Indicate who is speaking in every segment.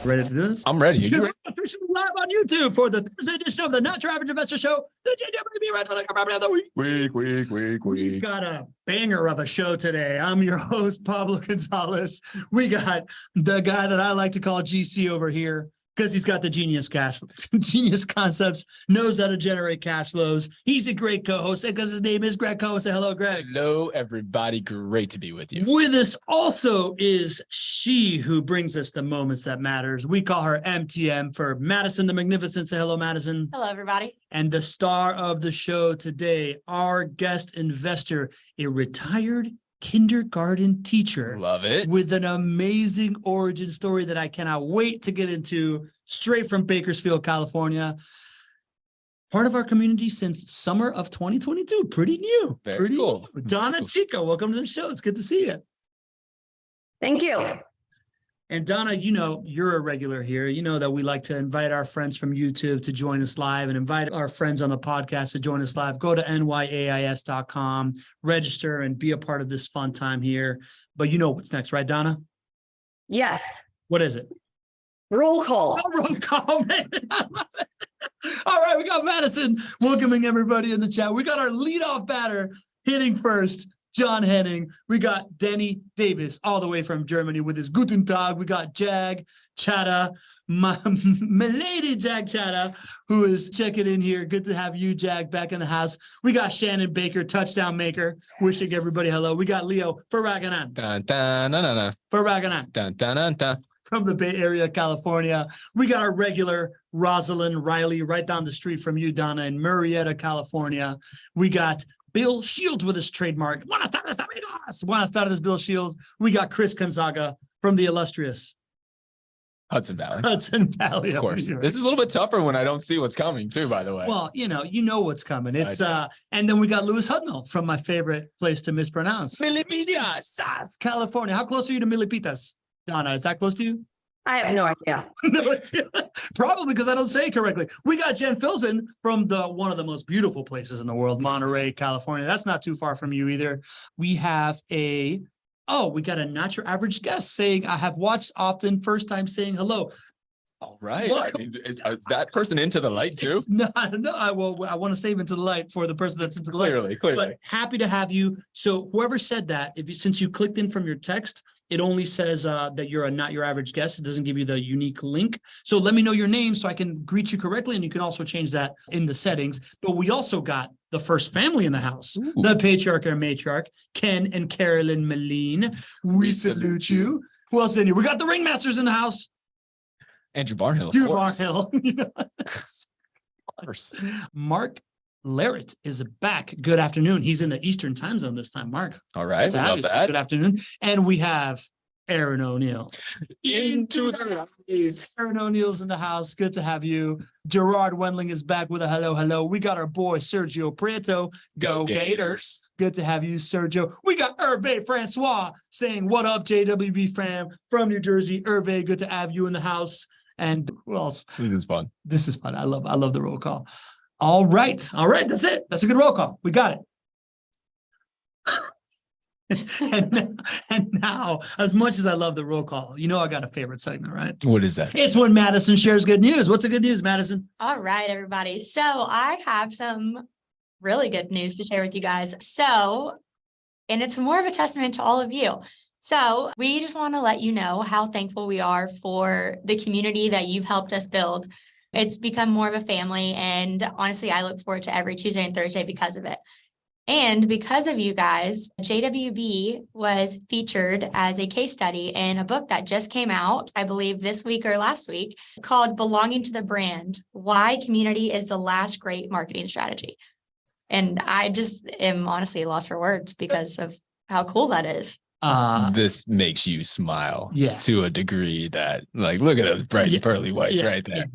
Speaker 1: Ready to do this?
Speaker 2: I'm ready. You ready?
Speaker 1: Officially live on YouTube for the Thursday edition of the Not Your Average Investor Show, the JWB Rental of the Week. We got a banger of a show today. I'm your host, Pablo Gonzalez. We got the guy that I like to call GC over here, because he's got the genius concepts, knows how to generate cash flows. He's a great co-host because his name is Gregg Cohen. Say hello, Greg.
Speaker 2: Hello, everybody. Great to be with you.
Speaker 1: With us also is she who brings us the moments that matters. We call her MTM for Madison the Magnificent. Say hello, Madison.
Speaker 3: Hello, everybody.
Speaker 1: And the star of the show today, our guest investor, a retired kindergarten teacher.
Speaker 2: Love it.
Speaker 1: With an amazing origin story that I cannot wait to get into, straight from Bakersfield, California. Part of our community since summer of 2022. Pretty new.
Speaker 2: Very cool.
Speaker 1: New. Donna Chico, welcome to the show. It's good to see you.
Speaker 3: Thank you.
Speaker 1: And Donna, you know, you're a regular here. You know that we like to invite our friends from YouTube to join us live and invite our friends on the podcast to join us live. Go to NYAIS.com, register, and be a part of this fun time here. But you know what's next, right, Donna?
Speaker 3: Yes.
Speaker 1: What is it?
Speaker 3: Roll call.
Speaker 1: Oh, roll call, man. All right, we got Madison welcoming everybody in the chat. We got our leadoff batter hitting first, John Henning. We got Denny Davis all the way from Germany with his Guten Tag. We got Jag Chata, my lady Jag Chata, who is checking in here. Good to have you, Jag, back in the house. We got Shannon Baker, touchdown maker, wishing everybody hello. We got Leo Faraganan.
Speaker 2: Dun, dun, dun, dun, dun.
Speaker 1: Faraganan.
Speaker 2: Dun, dun, dun, dun.
Speaker 1: From the Bay Area, California. We got our regular Rosalind Riley right down the street from you, Donna, in Murrieta, California. We got Bill Shields with his trademark. Buenas tardes, amigos. Buenas tardes, Bill Shields. We got Chris Gonzaga from the illustrious
Speaker 2: Hudson Valley.
Speaker 1: Hudson Valley.
Speaker 2: Of course. This is a little bit tougher when I don't see what's coming too, by the way.
Speaker 1: Well, you know what's coming. It's and then we got Louis Hudnall from my favorite place to mispronounce.
Speaker 2: Milipitas.
Speaker 1: California. How close are you to Milipitas? Donna, is that close to you?
Speaker 3: I have no idea.
Speaker 1: No idea. Probably because I don't say it correctly. We got Jen Filson from one of the most beautiful places in the world, Monterey, California. That's not too far from you either. We have we got a not your average guest saying, I have watched often, first time saying hello.
Speaker 2: All right. I mean, is that person into the light too?
Speaker 1: No, I want to save into the light for the person that's into the light.
Speaker 2: Clearly.
Speaker 1: But happy to have you. So whoever said that, since you clicked in from your text, it only says that you're a not your average guest. It doesn't give you the unique link. So let me know your name so I can greet you correctly. And you can also change that in the settings. But we also got the first family in the house,
Speaker 2: Ooh.
Speaker 1: the patriarch and matriarch, Ken and Carolyn Moline. We salute you. Who else in here? We got the ringmasters in the house.
Speaker 2: Andrew Barnhill.
Speaker 1: Drew Barnhill.
Speaker 2: Of course.
Speaker 1: Mark Larrett is back. Good afternoon. He's in the Eastern time zone this time, Mark.
Speaker 2: All right. Love that.
Speaker 1: Good afternoon. And we have Aaron O'Neill.
Speaker 2: Into the lights.
Speaker 1: Aaron O'Neill's in the house. Good to have you. Gerard Wendling is back with a hello. We got our boy Sergio Prieto. Go Gators. Good to have you, Sergio. We got Hervé Francois saying, what up, JWB fam from New Jersey. Hervé, good to have you in the house. And who else?
Speaker 2: This is fun.
Speaker 1: This is fun. I love the roll call. All right. That's it. That's a good roll call. We got it. and now, as much as I love the roll call, you know I got a favorite segment, right?
Speaker 2: What is that?
Speaker 1: It's when Madison shares good news. What's the good news, Madison?
Speaker 3: All right, everybody. So I have some really good news to share with you guys. And it's more of a testament to all of you. So we just want to let you know how thankful we are for the community that you've helped us build. It's become more of a family. And honestly, I look forward to every Tuesday and Thursday because of it. And because of you guys, JWB was featured as a case study in a book that just came out, I believe this week or last week, called Belonging to the Brand, Why Community is the Last Great Marketing Strategy. And I just am honestly lost for words because of how cool that is.
Speaker 2: This makes you smile
Speaker 1: Yeah.
Speaker 2: to a degree that, like, look at those bright and pearly whites right there.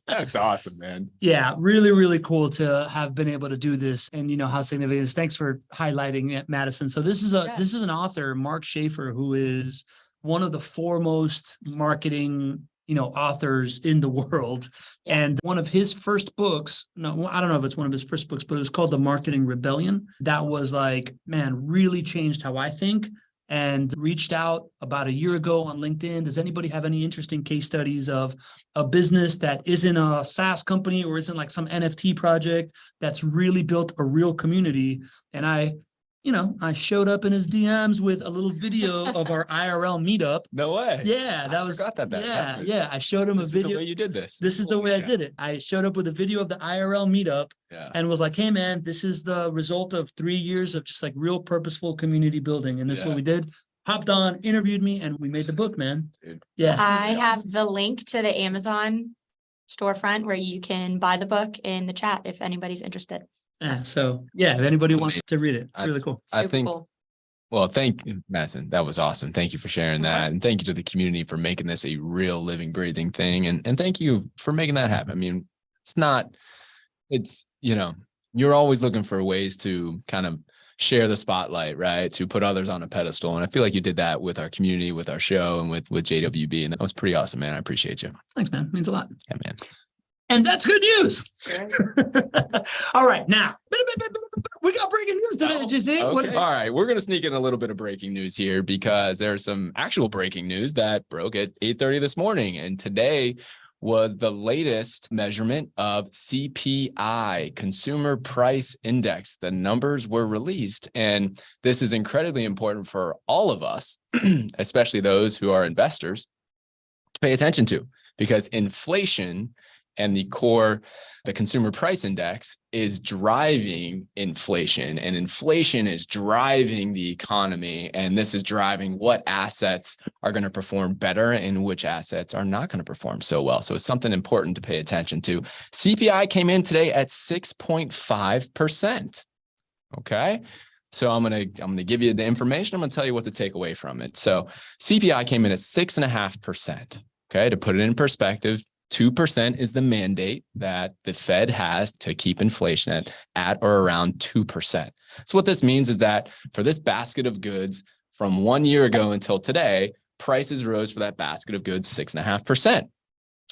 Speaker 2: That's awesome, man.
Speaker 1: Yeah, really, really cool to have been able to do this, and you know how significant it is. Thanks for highlighting it, Madison. So this is an author, Mark Schaefer, who is one of the foremost marketing authors in the world. And one of his first books, no, I don't know if it's one of his first books, but it was called The Marketing Rebellion. That was like, man, really changed how I think and reached out about a year ago on LinkedIn. Does anybody have any interesting case studies of a business that isn't a SaaS company or isn't like some NFT project that's really built a real community? And I showed up in his DMs with a little video of our IRL meetup.
Speaker 2: No way.
Speaker 1: Yeah,
Speaker 2: I forgot that happened.
Speaker 1: yeah. I showed him
Speaker 2: This
Speaker 1: a video.
Speaker 2: is the way you did this.
Speaker 1: This is the way I did it. I showed up with a video of the IRL meetup and was like, hey man, this is the result of 3 years of just like real purposeful community building. And this is what we did. Hopped on, interviewed me, and we made the book, man.
Speaker 2: Dude.
Speaker 1: Yeah.
Speaker 3: I have the link to the Amazon storefront where you can buy the book in the chat if anybody's interested.
Speaker 1: Yeah. So yeah, if anybody
Speaker 2: That's
Speaker 1: wants
Speaker 2: amazing.
Speaker 1: to read it, it's really cool.
Speaker 2: I
Speaker 3: Super
Speaker 2: think
Speaker 3: cool.
Speaker 2: Well, thank you, Madison. That was awesome. Thank you for sharing that. And thank you to the community for making this a real living, breathing thing. And thank you for making that happen. I mean, you're always looking for ways to kind of share the spotlight, right? To put others on a pedestal. And I feel like you did that with our community, with our show, and with JWB. And that was pretty awesome, man. I appreciate you.
Speaker 1: Thanks, man. It means a lot.
Speaker 2: Yeah, man.
Speaker 1: And that's good news. All right, now we got breaking news today. Did you see?
Speaker 2: Okay. All right, we're gonna sneak in a little bit of breaking news here because there's some actual breaking news that broke at 8:30 this morning, and today was the latest measurement of CPI, Consumer Price Index. The numbers were released, and this is incredibly important for all of us, especially those who are investors, to pay attention to, because inflation and the consumer price index is driving inflation, and inflation is driving the economy. And this is driving what assets are going to perform better and which assets are not going to perform so well. So it's something important to pay attention to. CPI came in today at 6.5%. Okay. So I'm going to give you the information. I'm going to tell you what to take away from it. So CPI came in at 6.5%. Okay. To put it in perspective, 2% is the mandate that the Fed has to keep inflation at or around 2%. So what this means is that for this basket of goods from 1 year ago until today, prices rose for that basket of goods 6.5%.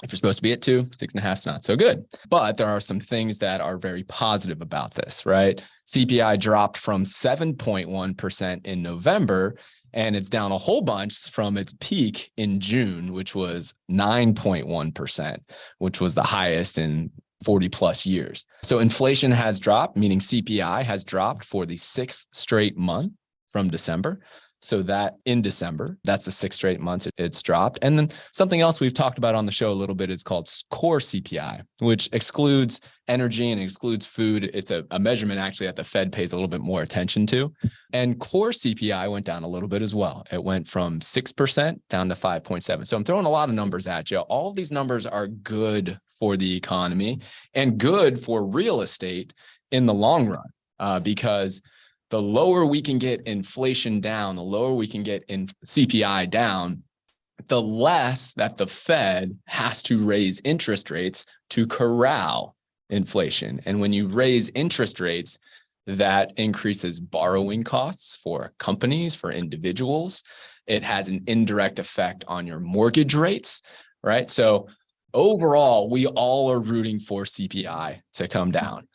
Speaker 2: If you're supposed to be at 2, 6.5 is not so good. But there are some things that are very positive about this, right? CPI dropped from 7.1% in November, and it's down a whole bunch from its peak in June, which was 9.1%, which was the highest in 40 plus years. So inflation has dropped, meaning CPI has dropped for the 6th straight month from December. So that in December, that's the 6 straight months it's dropped. And then something else we've talked about on the show a little bit is called core CPI, which excludes energy and excludes food. It's a measurement actually that the Fed pays a little bit more attention to. And core CPI went down a little bit as well. It went from 6% down to 5.7. So I'm throwing a lot of numbers at you. All of these numbers are good for the economy and good for real estate in the long run, because the lower we can get inflation down, the lower we can get in CPI down, the less that the Fed has to raise interest rates to corral inflation. And when you raise interest rates, that increases borrowing costs for companies, for individuals. It has an indirect effect on your mortgage rates, right? So overall, we all are rooting for CPI to come down.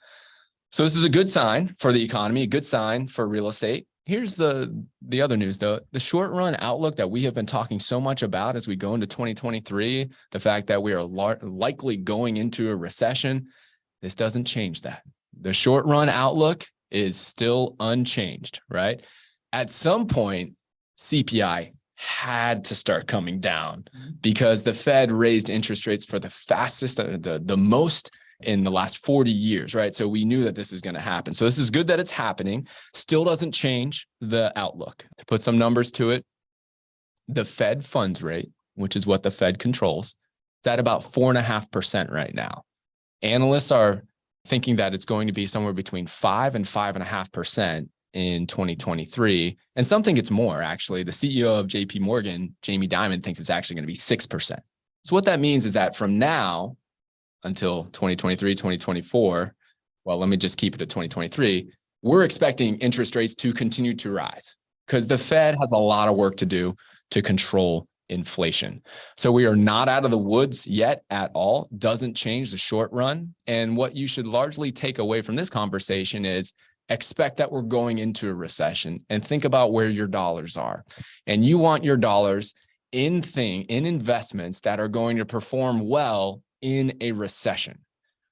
Speaker 2: So this is a good sign for the economy, a good sign for real estate. Here's the other news, though. The short run outlook that we have been talking so much about as we go into 2023, the fact that we are likely going into a recession, this doesn't change that. The short run outlook is still unchanged, right? At some point, CPI had to start coming down because the Fed raised interest rates for the fastest, the most in the last 40 years, right? So we knew that this is going to happen. So this is good that it's happening. Still doesn't change the outlook. To put some numbers to it, the Fed funds rate, which is what the Fed controls, it's at about 4.5% right now. Analysts are thinking that it's going to be somewhere between 5 and 5.5% in 2023. And some think it's more, actually. The CEO of JP Morgan, Jamie Dimon, thinks it's actually going to be 6%. So what that means is that from now until 2023, 2024, well, let me just keep it at 2023, we're expecting interest rates to continue to rise because the Fed has a lot of work to do to control inflation. So we are not out of the woods yet at all. Doesn't change the short run. And what you should largely take away from this conversation is expect that we're going into a recession and think about where your dollars are. And you want your dollars in investments that are going to perform well in a recession,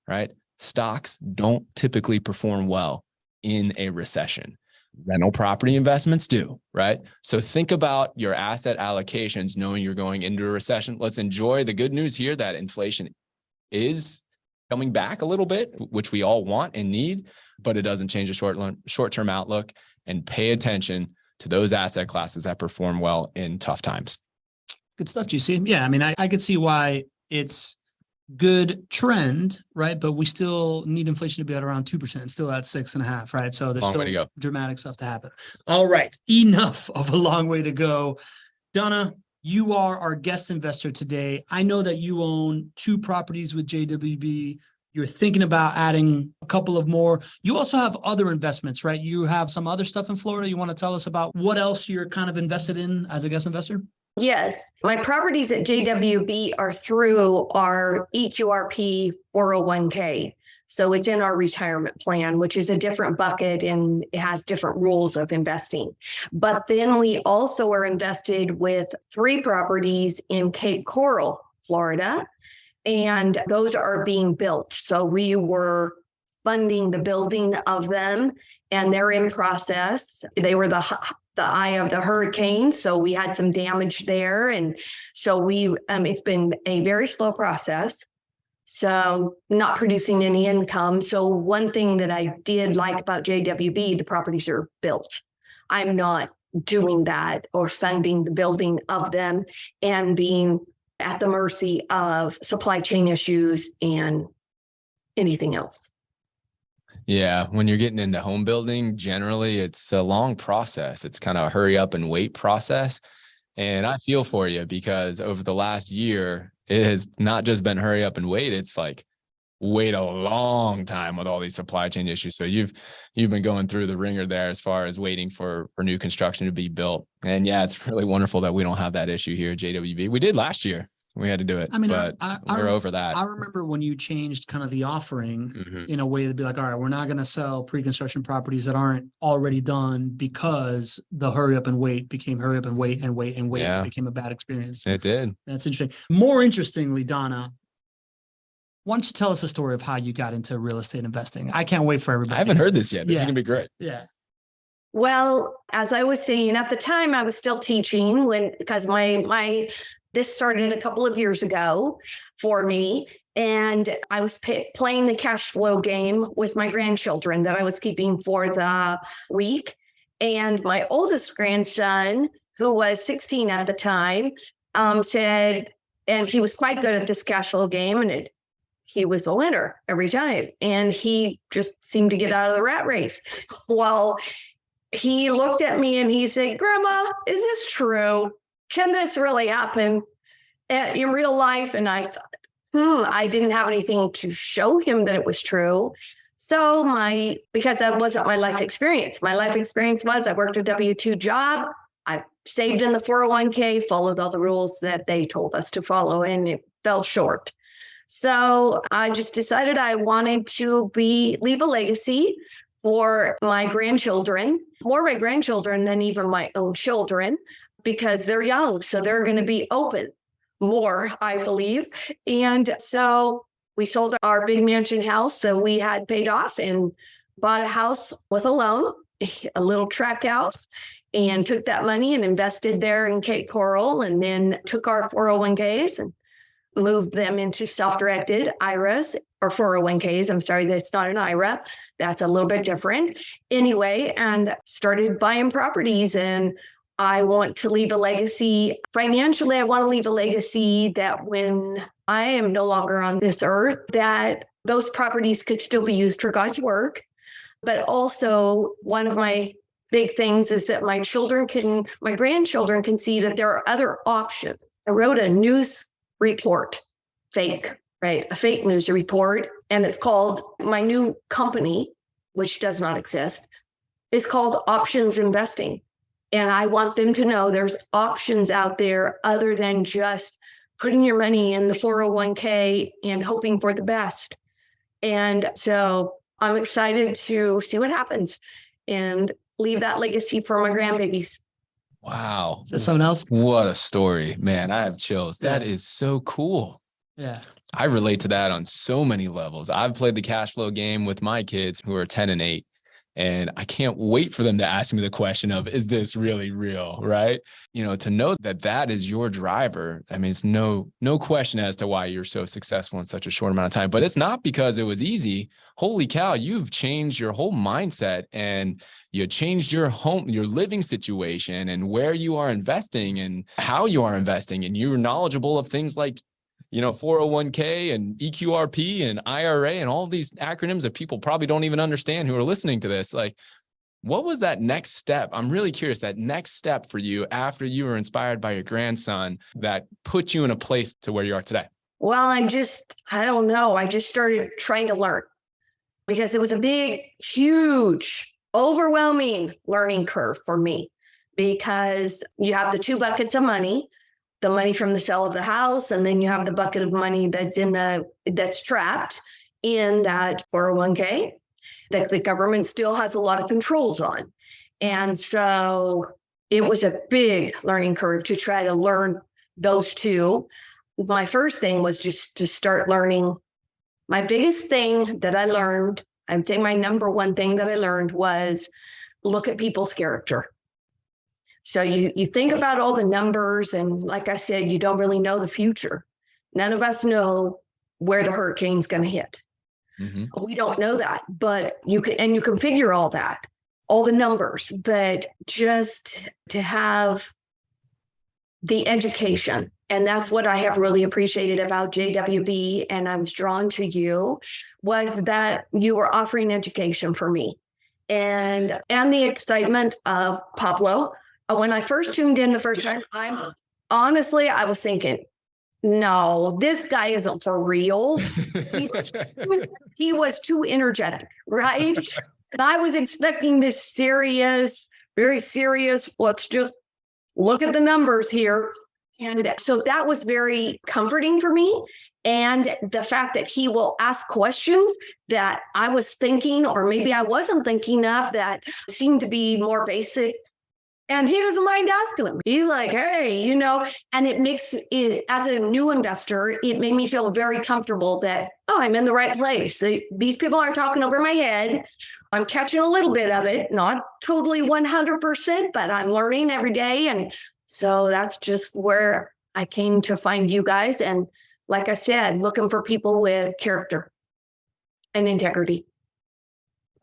Speaker 2: right? Stocks don't typically perform well in a recession. Rental property investments do, right? So think about your asset allocations, knowing you're going into a recession. Let's enjoy the good news here that inflation is coming back a little bit, which we all want and need, but it doesn't change the short-term outlook, and pay attention to those asset classes that perform well in tough times.
Speaker 1: Good stuff, GC. Yeah, I mean, I could see why it's good trend, right? But we still need inflation to be at around 2%, still at 6.5%, right? So there's
Speaker 2: Long way
Speaker 1: still
Speaker 2: to go.
Speaker 1: dramatic stuff to happen. All right, enough of a long way to go. Donna, you are our guest investor today. I know that you own 2 properties with JWB. You're thinking about adding a couple of more. You also have other investments, right? You have some other stuff in Florida. You want to tell us about what else you're kind of invested in as a guest investor?
Speaker 4: Yes, my properties at JWB are through our EQRP 401k. So it's in our retirement plan, which is a different bucket and it has different rules of investing. But then we also are invested with 3 properties in Cape Coral, Florida, and those are being built. So we were funding the building of them and they're in process. They were the eye of the hurricane. So we had some damage there. And so it's been a very slow process. So not producing any income. So one thing that I did like about JWB, the properties are built. I'm not doing that or funding the building of them and being at the mercy of supply chain issues and anything else.
Speaker 2: Yeah, when you're getting into home building, generally it's a long process. It's kind of a hurry up and wait process. And I feel for you because over the last year, it has not just been hurry up and wait. It's like wait a long time with all these supply chain issues. So you've been going through the ringer there as far as waiting for new construction to be built. And yeah, it's really wonderful that we don't have that issue here at JWB. We did last year. We had to do it.
Speaker 1: I mean,
Speaker 2: but we're over that.
Speaker 1: I remember when you changed kind of the offering in a way to be like, all right, we're not going to sell pre-construction properties that aren't already done because the hurry up and wait became hurry up and wait and wait and wait.
Speaker 2: Yeah.
Speaker 1: It became a bad experience.
Speaker 2: It did.
Speaker 1: That's interesting. More interestingly, Donna, why don't you tell us a story of how you got into real estate investing? I can't wait for everybody.
Speaker 2: I haven't heard this yet. This is
Speaker 1: Yeah.
Speaker 2: going to be great.
Speaker 1: Yeah.
Speaker 4: Well, as I was saying, at the time I was still teaching because this started a couple of years ago for me. And I was playing the cash flow game with my grandchildren that I was keeping for the week. And my oldest grandson, who was 16 at the time, said, and he was quite good at this cash flow game, and he was a winner every time. And he just seemed to get out of the rat race. Well, he looked at me and he said, "Grandma, is this true? Can this really happen in real life?" And I thought, I didn't have anything to show him that it was true. So because that wasn't my life experience. My life experience was I worked a W-2 job. I saved in the 401k, followed all the rules that they told us to follow, and it fell short. So I just decided I wanted to leave a legacy for my grandchildren, more my grandchildren than even my own children, because they're young. So they're going to be open more, I believe. And so we sold our big mansion house that we had paid off and bought a house with a loan, a little tract house, and took that money and invested there in Cape Coral, and then took our 401ks and moved them into self-directed IRAs or 401ks. I'm sorry, that's not an IRA. That's a little bit different. Anyway, and started buying properties, and I want to leave a legacy. Financially, I want to leave a legacy that when I am no longer on this earth, that those properties could still be used for God's work. But also, one of my big things is that my grandchildren can see that there are other options. I wrote a news report, a fake news report, and it's called, my new company, which does not exist, is called Options Investing. And I want them to know there's options out there other than just putting your money in the 401k and hoping for the best. And so I'm excited to see what happens and leave that legacy for my grandbabies.
Speaker 2: Wow.
Speaker 1: Is that something else?
Speaker 2: What a story, man. I have chills. That
Speaker 1: Yeah.
Speaker 2: is so cool.
Speaker 1: Yeah.
Speaker 2: I relate to that on so many levels. I've played the cash flow game with my kids who are 10 and 8. And I can't wait for them to ask me the question of, is this really real? Right. You know, to know that that is your driver. I mean, it's no question as to why you're so successful in such a short amount of time, but it's not because it was easy. Holy cow, you've changed your whole mindset and you changed your home, your living situation and where you are investing and how you are investing. And you're knowledgeable of things like, you know, 401k and EQRP and IRA and all these acronyms that people probably don't even understand who are listening to this. Like, what was that next step? I'm really curious, that next step for you after you were inspired by your grandson that put you in a place to where you are today.
Speaker 4: Well, I don't know. I just started trying to learn because it was a big, huge, overwhelming learning curve for me because you have the 2 buckets of money. The money from the sale of the house, and then you have the bucket of money that's trapped in that 401k that the government still has a lot of controls on. And so it was a big learning curve to try to learn those two. My first thing was just to start learning. My biggest thing that I learned, I'd say my number one thing that I learned was look at people's character. So you think about all the numbers, and like I said, you don't really know the future. None of us know where the hurricane's going to hit. Mm-hmm. We don't know that, but you can figure all that, all the numbers, but just to have the education. And that's what I have really appreciated about JWB, and I was drawn to you, was that you were offering education for me and the excitement of Pablo. When I first tuned in the first time, I was thinking, no, this guy isn't for real. He was too energetic, right? And I was expecting this serious, very serious, let's just look at the numbers here. And so that was very comforting for me. And the fact that he will ask questions that I was thinking, or maybe I wasn't thinking of, that seemed to be more basic. And he doesn't mind asking him. He's like, hey, you know, and it makes it, as a new investor, it made me feel very comfortable that, oh, I'm in the right place. These people aren't talking over my head. I'm catching a little bit of it, not totally 100%, but I'm learning every day. And so that's just where I came to find you guys. And like I said, looking for people with character and integrity.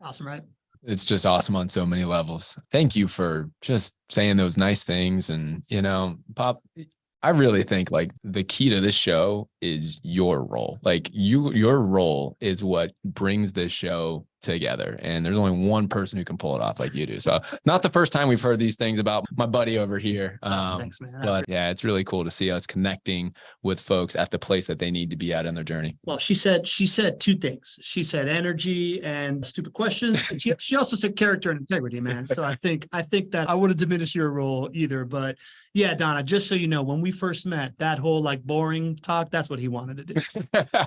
Speaker 1: Awesome, right?
Speaker 2: It's just awesome on so many levels. Thank you for just saying those nice things. And, you know, Pop, I really think like the key to this show is your role. Like your role is what brings this show together. And there's only one person who can pull it off like you do. So not the first time we've heard these things about my buddy over here.
Speaker 1: Thanks, man.
Speaker 2: But yeah, it's really cool to see us connecting with folks at the place that they need to be at on their journey.
Speaker 1: Well, she said 2 things. She said energy and stupid questions. And she also said character and integrity, man. So I think that I wouldn't diminish your role either. But yeah, Donna, just so you know, when we first met, that whole like boring talk, that's what he wanted to do.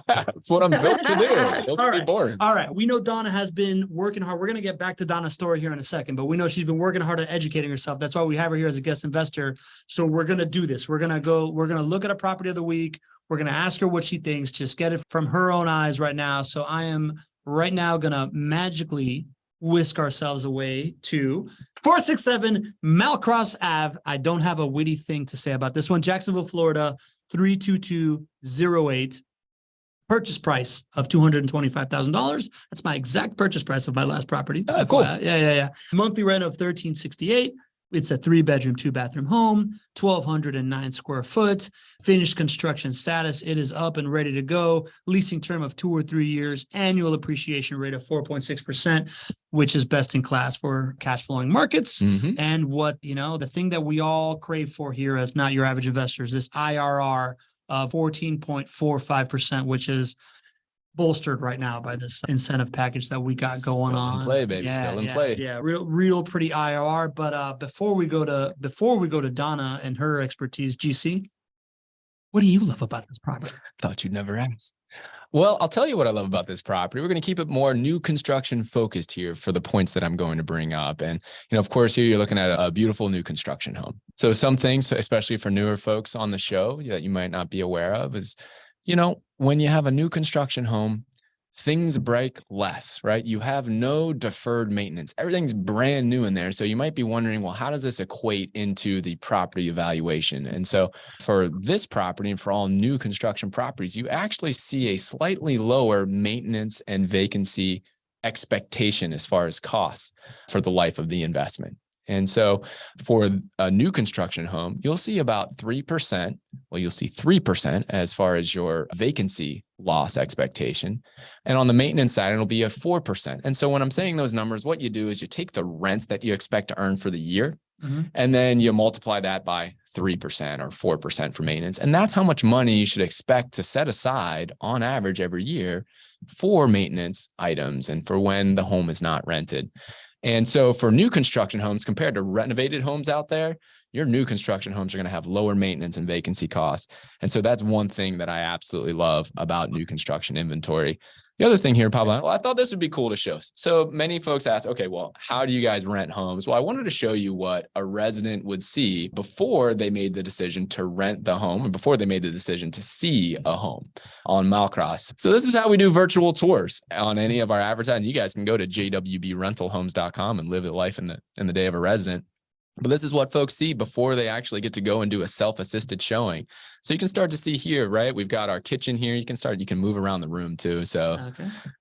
Speaker 2: That's what I'm built to do. Built to be boring.
Speaker 1: All right. We know Donna has been working hard. We're going to get back to Donna's story here in a second, but we know she's been working hard at educating herself. That's why we have her here as a guest investor. So we're going to do this. We're going to look at a property of the week. We're going to ask her what she thinks, just get it from her own eyes right now. So I am right now going to magically whisk ourselves away to 467 Malcross Ave. I don't have a witty thing to say about this one. Jacksonville, Florida, 32208. Purchase price of $225,000. That's my exact purchase price of my last property.
Speaker 2: Oh, cool.
Speaker 1: Yeah. Monthly rent of $1,368. It's a 3-bedroom, 2-bathroom home, 1,209 square foot, finished construction status. It is up and ready to go. Leasing term of 2 or 3 years, annual appreciation rate of 4.6%, which is best in class for cash flowing markets. Mm-hmm. And what, you know, the thing that we all crave for here as not your average investors, this IRR of 14.45%, which is bolstered right now by this incentive package that we got going on.
Speaker 2: Still in play, baby. Still in play.
Speaker 1: Yeah, real pretty IRR. But before we go to Donna and her expertise, GC, What do you love about this property?
Speaker 2: Thought you'd never ask. Well, I'll tell you what I love about this property. We're going to keep it more new construction focused here for the points that I'm going to bring up. And, of course, here you're looking at a beautiful new construction home. So some things, especially for newer folks on the show that you might not be aware of is, when you have a new construction home, things break less, right? You have no deferred maintenance. Everything's brand new in there. So you might be wondering, well, how does this equate into the property evaluation? And so for this property and for all new construction properties, you actually see a slightly lower maintenance and vacancy expectation as far as costs for the life of the investment. And so for a new construction home, you'll see about 3%. Well, you'll see 3% as far as your vacancy loss expectation. And on the maintenance side, it'll be a 4%. And so when I'm saying those numbers, what you do is you take the rents that you expect to earn for the year, and then you multiply that by 3% or 4% for maintenance. And that's how much money you should expect to set aside on average every year for maintenance items and for when the home is not rented. And so for new construction homes compared to renovated homes out there, your new construction homes are going to have lower maintenance and vacancy costs. And so that's one thing that I absolutely love about new construction inventory. The other thing here, Pablo, well, I thought this would be cool to show. So many folks ask, okay, well, how do you guys rent homes? Well, I wanted to show you what a resident would see before they made the decision to rent the home and before they made the decision to see a home on Malcross. So this is how we do virtual tours on any of our advertising. You guys can go to jwbrentalhomes.com and live the life in the day of a resident. But this is what folks see before they actually get to go and do a self-assisted showing. So you can start to see here, right? We've got our kitchen here. You can move around the room too. So,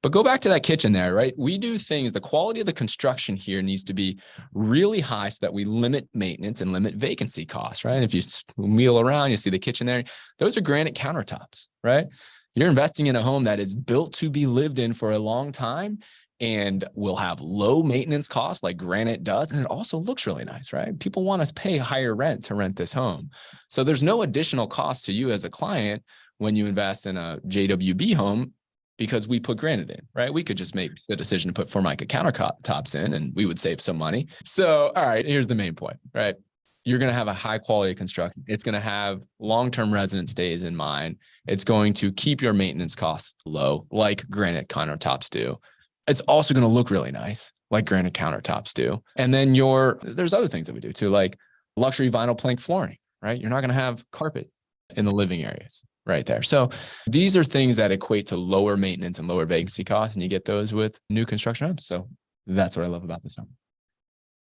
Speaker 2: But go back to that kitchen there, right? We do things, the quality of the construction here needs to be really high so that we limit maintenance and limit vacancy costs, right? If you wheel around, you see the kitchen there. Those are granite countertops, right? You're investing in a home that is built to be lived in for a long time and will have low maintenance costs like granite does. And it also looks really nice, right? People want to pay higher rent to rent this home. So there's no additional cost to you as a client when you invest in a JWB home because we put granite in, right? We could just make the decision to put Formica countertops in and we would save some money. So, all right, here's the main point, right? You're going to have a high quality construction. It's going to have long-term resident stays in mind. It's going to keep your maintenance costs low like granite countertops do. It's also going to look really nice, like granite countertops do. And then there's other things that we do too, like luxury vinyl plank flooring, right? You're not going to have carpet in the living areas right there. So these are things that equate to lower maintenance and lower vacancy costs, and you get those with new construction homes. So that's what I love about this home.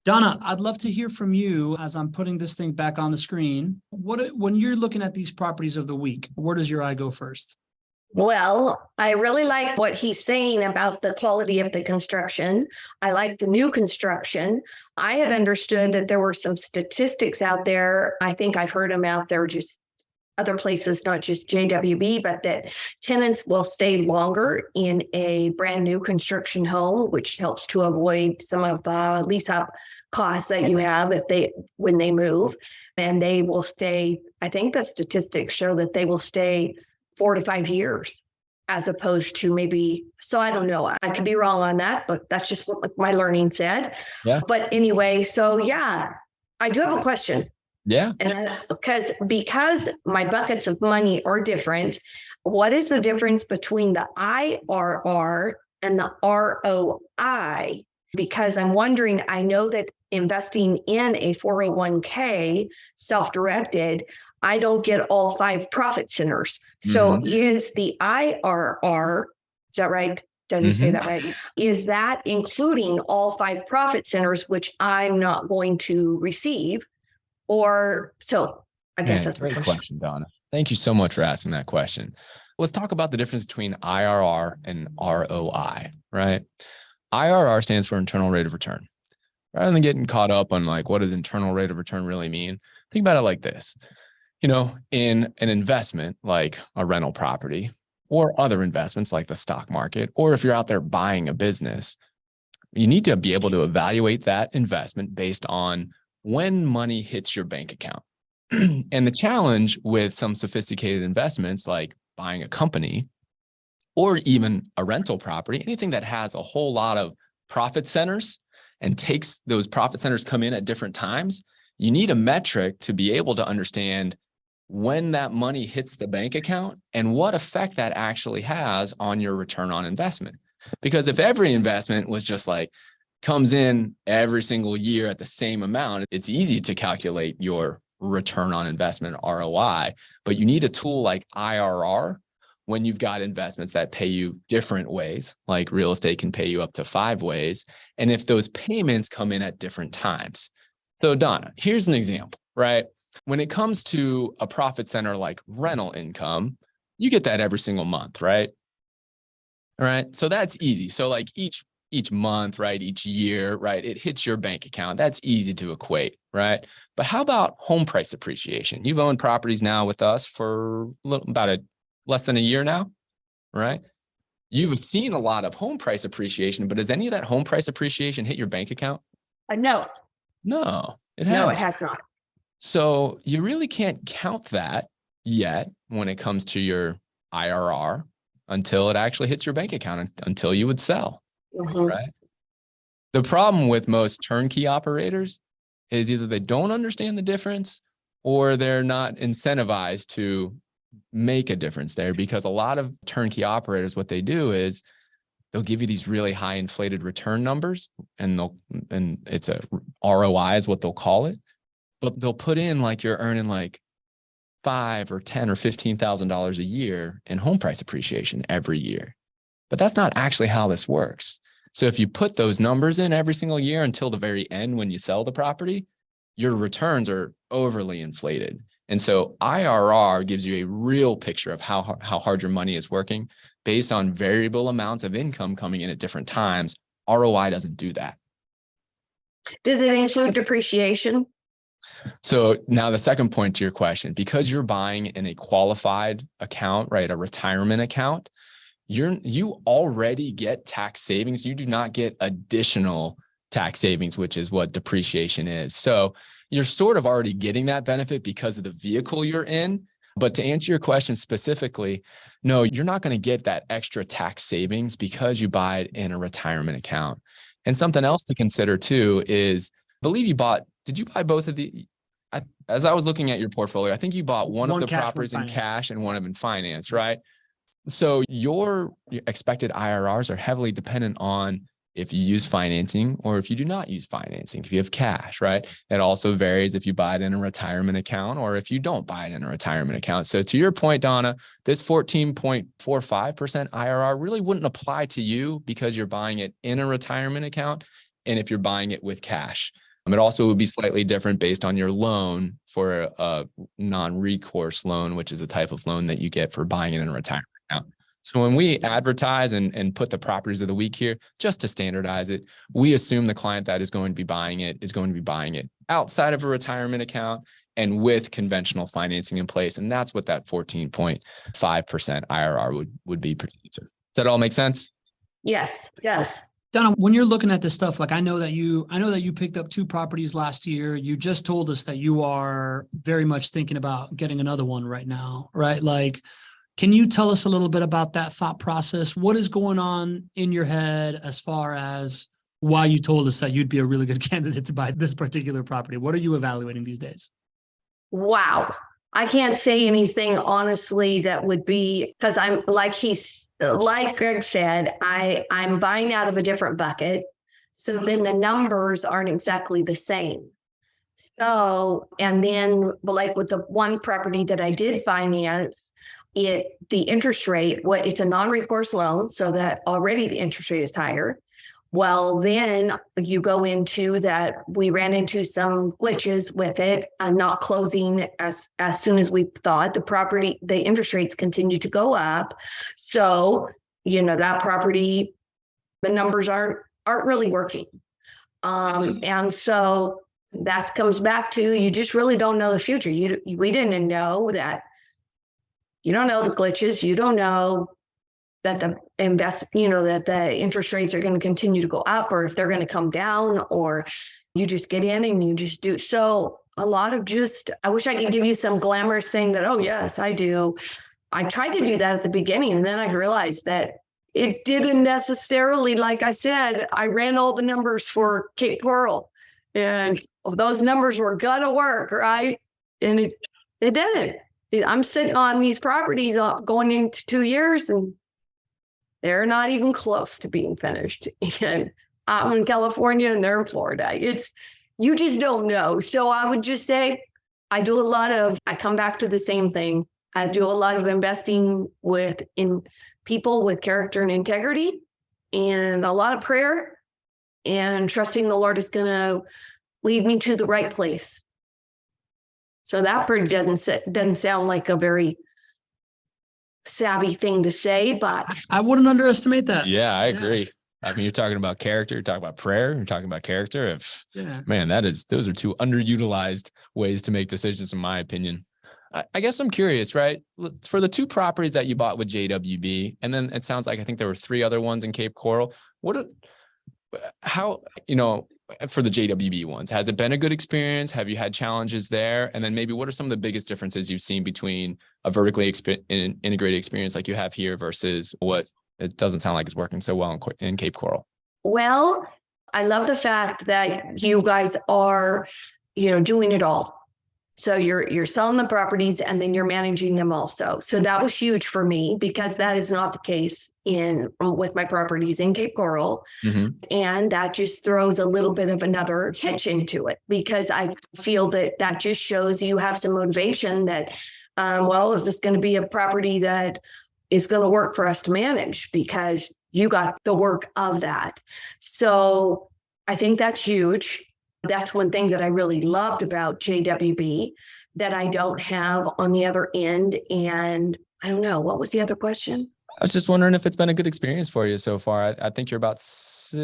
Speaker 1: Donna, I'd love to hear from you as I'm putting this thing back on the screen. When you're looking at these properties of the week, where does your eye go first?
Speaker 4: Well, I really like what he's saying about the quality of the construction. I like the new construction. I had understood that there were some statistics out there. I think I've heard them out there, just other places, not just JWB, but that tenants will stay longer in a brand new construction home, which helps to avoid some of the lease up costs that you have when they move. And they will stay, I think the statistics show that they will stay 4 to 5 years, as opposed to maybe, so I don't know. I could be wrong on that, but that's just what my learning said.
Speaker 2: Yeah.
Speaker 4: But anyway, so yeah, I do have a question.
Speaker 2: Yeah.
Speaker 4: And because my buckets of money are different, what is the difference between the IRR and the ROI? Because I'm wondering, I know that investing in a 401k self-directed, I don't get all 5 profit centers. So is the IRR, is that right? Did you say that right? Is that including all 5 profit centers, which I'm not going to receive? Or so I guess that's the
Speaker 2: great question, Donna. Thank you so much for asking that question. Let's talk about the difference between IRR and ROI, right? IRR stands for internal rate of return. Rather than getting caught up on like, what does internal rate of return really mean? Think about it like this. In an investment like a rental property or other investments like the stock market, or if you're out there buying a business, you need to be able to evaluate that investment based on when money hits your bank account. And the challenge with some sophisticated investments like buying a company or even a rental property, anything that has a whole lot of profit centers and takes those profit centers come in at different times, you need a metric to be able to understand when that money hits the bank account and what effect that actually has on your return on investment. Because if every investment was just like comes in every single year at the same amount, it's easy to calculate your return on investment, ROI, but you need a tool like IRR when you've got investments that pay you different ways, like real estate can pay you up to 5 ways. And if those payments come in at different times. So Donna, here's an example, right? When it comes to a profit center like rental income, you get that every single month, right? All right. So that's easy. So like each month, right? Each year, right? It hits your bank account. That's easy to equate, right? But how about home price appreciation? You've owned properties now with us for less than a year now, right? You've seen a lot of home price appreciation, but does any of that home price appreciation hit your bank account?
Speaker 4: No,
Speaker 2: No, it
Speaker 4: no,
Speaker 2: hasn't.
Speaker 4: it has not.
Speaker 2: So you really can't count that yet when it comes to your IRR until it actually hits your bank account, until you would sell, right? The problem with most turnkey operators is either they don't understand the difference or they're not incentivized to make a difference there, because a lot of turnkey operators, what they do is they'll give you these really high inflated return numbers, and it's a ROI is what they'll call it, but they'll put in like you're earning like $5,000 or $10,000 or $15,000 a year in home price appreciation every year. But that's not actually how this works. So if you put those numbers in every single year until the very end when you sell the property, your returns are overly inflated. And so IRR gives you a real picture of how hard your money is working based on variable amounts of income coming in at different times. ROI doesn't do that.
Speaker 4: Does it include depreciation?
Speaker 2: So now the second point to your question, because you're buying in a qualified account, right, a retirement account, you already get tax savings. You do not get additional tax savings, which is what depreciation is. So you're sort of already getting that benefit because of the vehicle you're in. But to answer your question specifically, no, you're not going to get that extra tax savings because you buy it in a retirement account. And something else to consider too is, I believe did you buy both of the, as I was looking at your portfolio, I think you bought one of the properties in cash and one of them in finance, right? So your expected IRRs are heavily dependent on if you use financing or if you do not use financing, if you have cash, right? It also varies if you buy it in a retirement account or if you don't buy it in a retirement account. So to your point, Donna, this 14.45% IRR really wouldn't apply to you because you're buying it in a retirement account and if you're buying it with cash. It also would be slightly different based on your loan for a non-recourse loan, which is a type of loan that you get for buying it in a retirement account. So when we advertise and put the properties of the week here, just to standardize it, we assume the client that is going to be buying it is going to be buying it outside of a retirement account and with conventional financing in place. And that's what that 14.5% IRR would be pertaining to. Does that all make sense?
Speaker 4: Yes, it does.
Speaker 1: Donna, when you're looking at this stuff, like I know that you picked up 2 properties last year. You just told us that you are very much thinking about getting another one right now, right? Like, can you tell us a little bit about that thought process? What is going on in your head as far as why you told us that you'd be a really good candidate to buy this particular property? What are you evaluating these days?
Speaker 4: Wow. I can't say anything honestly that would be, because I'm like Gregg said, I'm buying out of a different bucket. So then the numbers aren't exactly the same. So, and then like with the one property that I did finance, the interest rate, it's a non-recourse loan, so that already the interest rate is higher. Well, then you go into that, we ran into some glitches with it and not closing as soon as we thought. The interest rates continue to go up. So, that property, the numbers aren't really working. And so that comes back to, you just really don't know the future. We didn't know that. You don't know the glitches. You don't know that the interest rates are going to continue to go up or if they're going to come down, or you just get in and you just do. So a lot of I wish I could give you some glamorous thing that, oh yes, I do. I tried to do that at the beginning and then I realized that it didn't necessarily, like I said, I ran all the numbers for Cape Coral and those numbers were going to work, right? And it didn't. I'm sitting on these properties going into 2 years and they're not even close to being finished. And I'm in California and they're in Florida. You just don't know. So I would just say I come back to the same thing. I do a lot of investing in people with character and integrity, and a lot of prayer and trusting the Lord is going to lead me to the right place. So that pretty doesn't sound like a very savvy thing to say, but
Speaker 1: I wouldn't underestimate that.
Speaker 2: Yeah, I agree. I mean, you're talking about character, you're talking about prayer, you're talking about character. Man, those are two underutilized ways to make decisions, in my opinion. I guess I'm curious, right? For the 2 properties that you bought with JWB, and then it sounds like I think there were 3 other ones in Cape Coral. For the JWB ones, has it been a good experience? Have you had challenges there? And then maybe what are some of the biggest differences you've seen between a vertically integrated experience like you have here versus what it doesn't sound like it's working so well in Cape Coral?
Speaker 4: well, I love the fact that you guys are, doing it all. So you're selling the properties and then you're managing them also. So that was huge for me because that is not the case with my properties in Cape Coral.
Speaker 2: Mm-hmm.
Speaker 4: And that just throws a little bit of another hitch into it because I feel that just shows you have some motivation that, is this going to be a property that is going to work for us to manage because you got the work of that. So I think that's huge. That's one thing that I really loved about JWB that I don't have on the other end. And I don't know, what was the other question?
Speaker 2: I was just wondering if it's been a good experience for you so far. I think you're about 3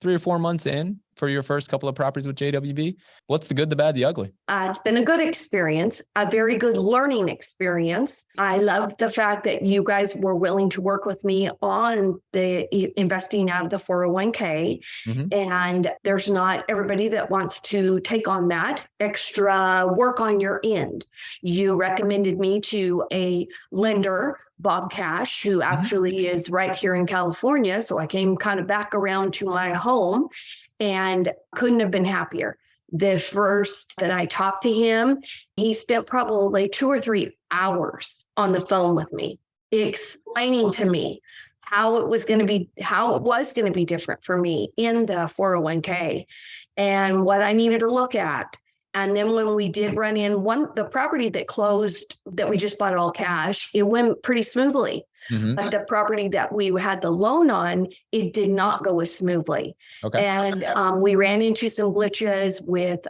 Speaker 2: or 4 months in for your first couple of properties with JWB. What's the good, the bad, the ugly?
Speaker 4: It's been a good experience, a very good learning experience. I loved the fact that you guys were willing to work with me on the investing out of the 401k.
Speaker 2: Mm-hmm.
Speaker 4: And there's not everybody that wants to take on that extra work on your end. You recommended me to a lender, Bob Cash, who actually is right here in California. So I came kind of back around to my home and couldn't have been happier. The first that I talked to him, he spent probably 2 or 3 hours on the phone with me, explaining to me how it was going to be different for me in the 401k and what I needed to look at. And then when we did run in the property that closed, that we just bought all cash, it went pretty smoothly.
Speaker 2: Mm-hmm.
Speaker 4: But the property that we had the loan on, it did not go as smoothly. Okay. And we ran into some glitches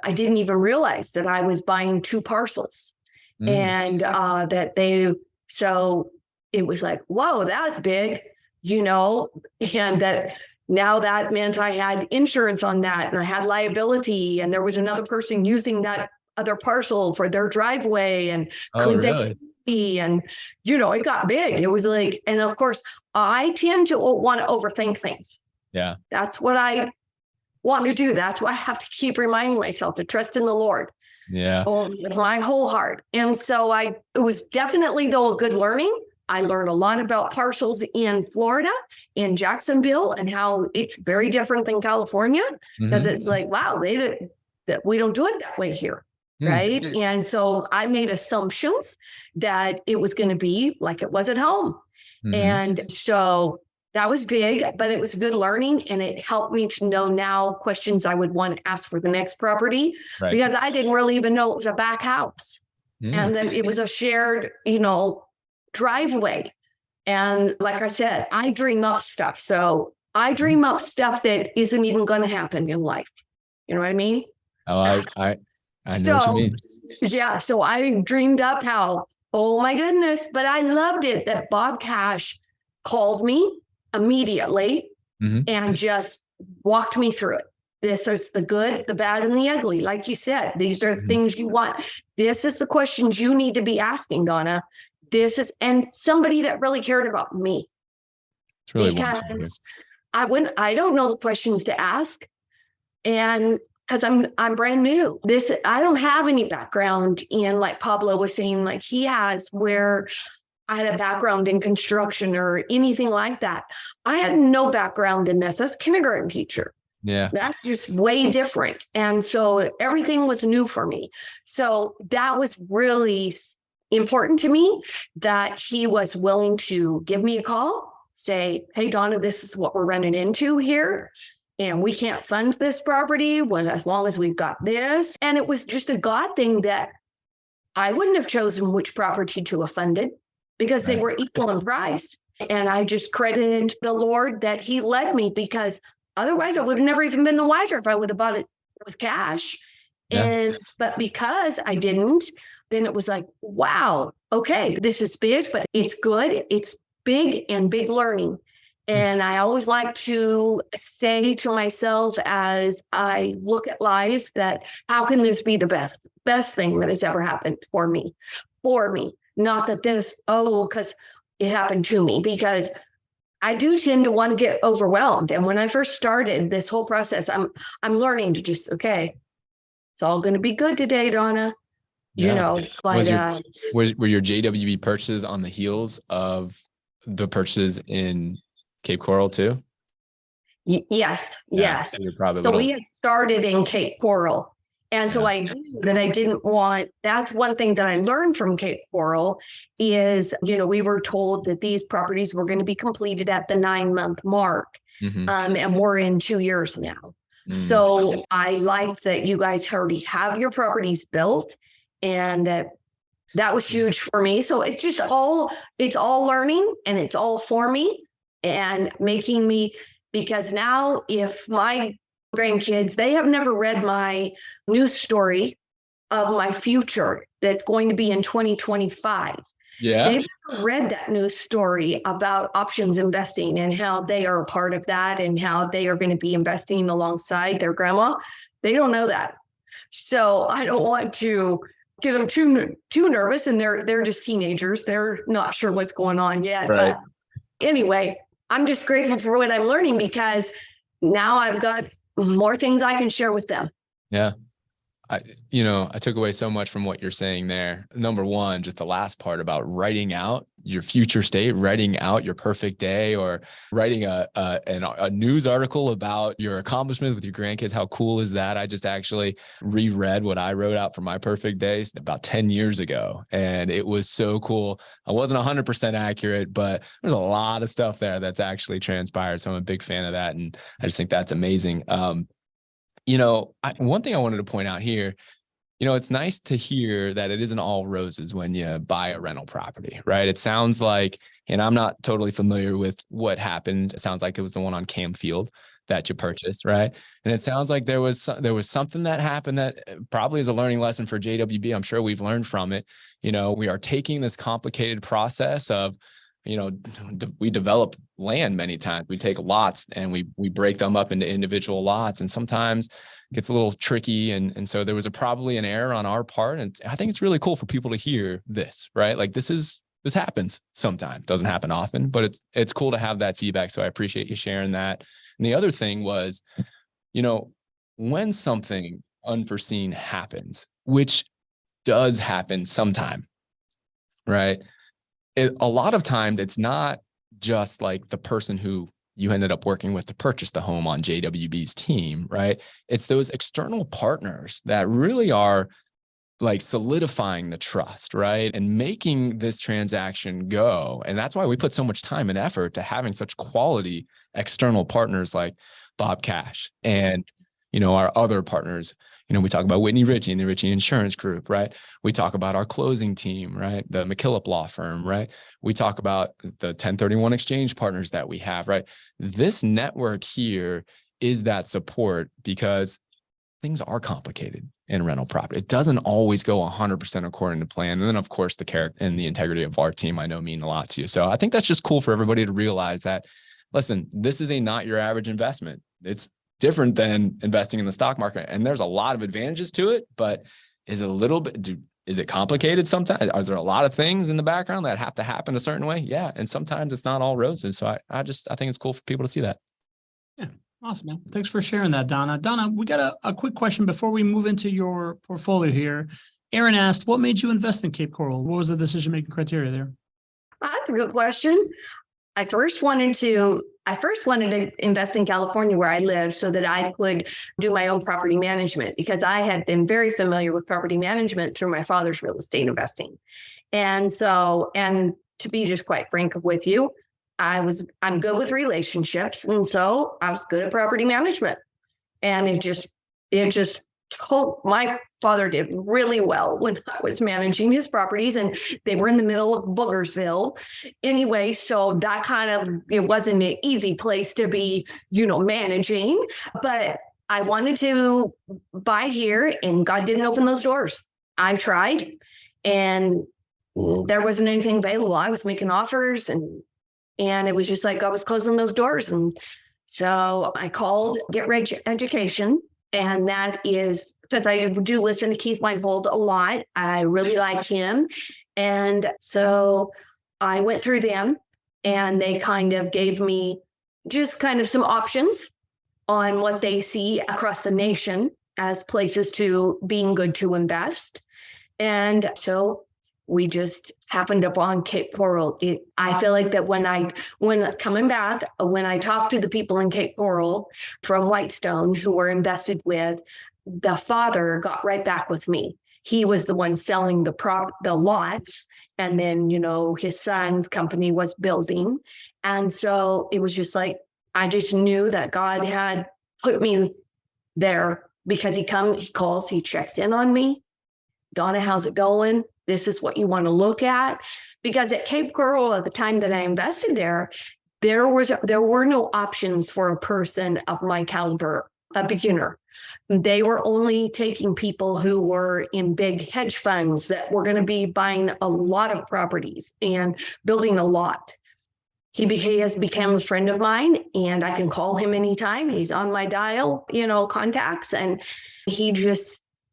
Speaker 4: I didn't even realize that I was buying 2 parcels. And so it was like, whoa, that's big, and that. Now that meant I had insurance on that and I had liability and there was another person using that other parcel for their driveway and it got big. It was like, and of course I tend to want to overthink things.
Speaker 2: Yeah.
Speaker 4: That's what I want to do. That's why I have to keep reminding myself to trust in the Lord.
Speaker 2: Yeah.
Speaker 4: With my whole heart. And so it was definitely though a good learning. I learned a lot about parcels in Florida, in Jacksonville, and how it's very different than California because it's like, wow, we don't do it that way here, right? And so I made assumptions that it was going to be like it was at home. And so that was big, but it was good learning, and it helped me to know now questions I would want to ask for the next property because I didn't really even know it was a back house. And then it was a shared, driveway. And like I said, I dream up stuff. So I dream up stuff that isn't even going to happen in life. You know what I mean?
Speaker 2: Oh, I know what you mean.
Speaker 4: Yeah. So I dreamed up how, oh my goodness, but I loved it that Bob Cash called me immediately and just walked me through it. This is the good, the bad, and the ugly. Like you said, these are things you want. This is the questions you need to be asking, Donna. And somebody that really cared about me.
Speaker 2: It's really
Speaker 4: because I don't know the questions to ask. And because I'm brand new. I don't have any background in, like Pablo was saying, like he has, where I had a background in construction or anything like that. I had no background in this. As a kindergarten teacher.
Speaker 2: Yeah.
Speaker 4: That's just way different. And so everything was new for me. So that was really important to me that he was willing to give me a call, say, hey, Donna, this is what we're running into here. And we can't fund this property as long as we've got this. And it was just a God thing that I wouldn't have chosen which property to have funded because they were equal in price. And I just credited the Lord that he led me, because otherwise I would have never even been the wiser if I would have bought it with cash.
Speaker 2: Yeah.
Speaker 4: But because I didn't, then it was like, wow, okay, this is big, but it's good. It's big and big learning. And I always like to say to myself as I look at life that how can this be the best thing that has ever happened for me? Not that because it happened to me, because I do tend to want to get overwhelmed. And when I first started this whole process, I'm learning to just, okay, it's all going to be good today, Donna.
Speaker 2: Yeah.
Speaker 4: But
Speaker 2: were your JWB purchases on the heels of the purchases in Cape Coral too?
Speaker 4: Yes.
Speaker 2: So you're probably
Speaker 4: So we had started in Cape Coral. And so I knew that I didn't want, that's one thing that I learned from Cape Coral is, we were told that these properties were going to be completed at the 9-month mark. And we're in 2 years now. So I like that you guys already have your properties built, and that was huge for me. So it's all learning, and it's all for me and making me, because now if my grandkids, they have never read my news story of my future that's going to be in 2025.
Speaker 2: Yeah.
Speaker 4: They've never read that news story about options investing and how they are a part of that and how they are going to be investing alongside their grandma. They don't know that. So I don't want to get them too nervous, and they're just teenagers. They're not sure what's going on yet.
Speaker 2: Right.
Speaker 4: But anyway, I'm just grateful for what I'm learning, because now I've got more things I can share with them.
Speaker 2: Yeah. I took away so much from what you're saying there. Number one, just the last part about writing out your future state, writing out your perfect day, or writing a news article about your accomplishments with your grandkids. How cool is that? I just actually reread what I wrote out for my perfect days about 10 years ago. And it was so cool. I wasn't 100% accurate, but there's a lot of stuff there that's actually transpired. So I'm a big fan of that. And I just think that's amazing. One thing I wanted to point out here, it's nice to hear that it isn't all roses when you buy a rental property, right? It sounds like, and I'm not totally familiar with what happened. It sounds like it was the one on Cam Field that you purchased, right? And it sounds like there was something that happened that probably is a learning lesson for JWB. I'm sure we've learned from it. We are taking this complicated process of, we develop land many times. We take lots and we break them up into individual lots, and sometimes it gets a little tricky. And so there was probably an error on our part. And I think it's really cool for people to hear this, right? Like this happens sometimes. Doesn't happen often, but it's cool to have that feedback. So I appreciate you sharing that. And the other thing was, when something unforeseen happens, which does happen sometime, right? A lot of times it's not just like the person who you ended up working with to purchase the home on JWB's team, right? It's those external partners that really are like solidifying the trust, right? And making this transaction go. And that's why we put so much time and effort to having such quality external partners like Bob Cash and, our other partners. We talk about Whitney Ritchie and the Ritchie Insurance Group, right? We talk about our closing team, right? The McKillop Law Firm, right? We talk about the 1031 exchange partners that we have, right? This network here is that support, because things are complicated in rental property. It doesn't always go 100% according to plan. And then, of course, the character and the integrity of our team, I know, mean a lot to you. So I think that's just cool for everybody to realize that, listen, this is not your average investment. It's different than investing in the stock market. And there's a lot of advantages to it, but is it complicated sometimes? Are there a lot of things in the background that have to happen a certain way? Yeah. And sometimes it's not all roses. So I think it's cool for people to see that.
Speaker 1: Yeah. Awesome, man. Thanks for sharing that, Donna. Donna, we got a quick question before we move into your portfolio here. Aaron asked, what made you invest in Cape Coral? What was the decision-making criteria there?
Speaker 4: That's a good question. I first wanted to I first wanted to invest in California where I live so that I could do my own property management, because I had been very familiar with property management through my father's real estate investing. And so, and to be just quite frank with you, I'm good with relationships. And so I was good at property management. And my father did really well when I was managing his properties, and they were in the middle of Boogersville anyway. So that it wasn't an easy place to be, managing, but I wanted to buy here and God didn't open those doors. I tried and there wasn't anything available. I was making offers and it was just like I was closing those doors. And so I called Get Rich Education. And that is, since I do listen to Keith Weinhold a lot, I really liked him. And so I went through them and they kind of gave me just kind of some options on what they see across the nation as places to being good to invest. And so we just happened upon Cape Coral. I feel like that when coming back, when I talked to the people in Cape Coral from Whitestone who were invested with, the father got right back with me. He was the one selling the lots, and then, his son's company was building. And so it was just like, I just knew that God had put me there because he calls, he checks in on me. Donna, how's it going? This is what you want to look at. Because at Cape Coral, at the time that I invested there were no options for a person of my caliber, a beginner. They were only taking people who were in big hedge funds that were going to be buying a lot of properties and building a lot. He has become a friend of mine, and I can call him anytime. He's on my dial, contacts. And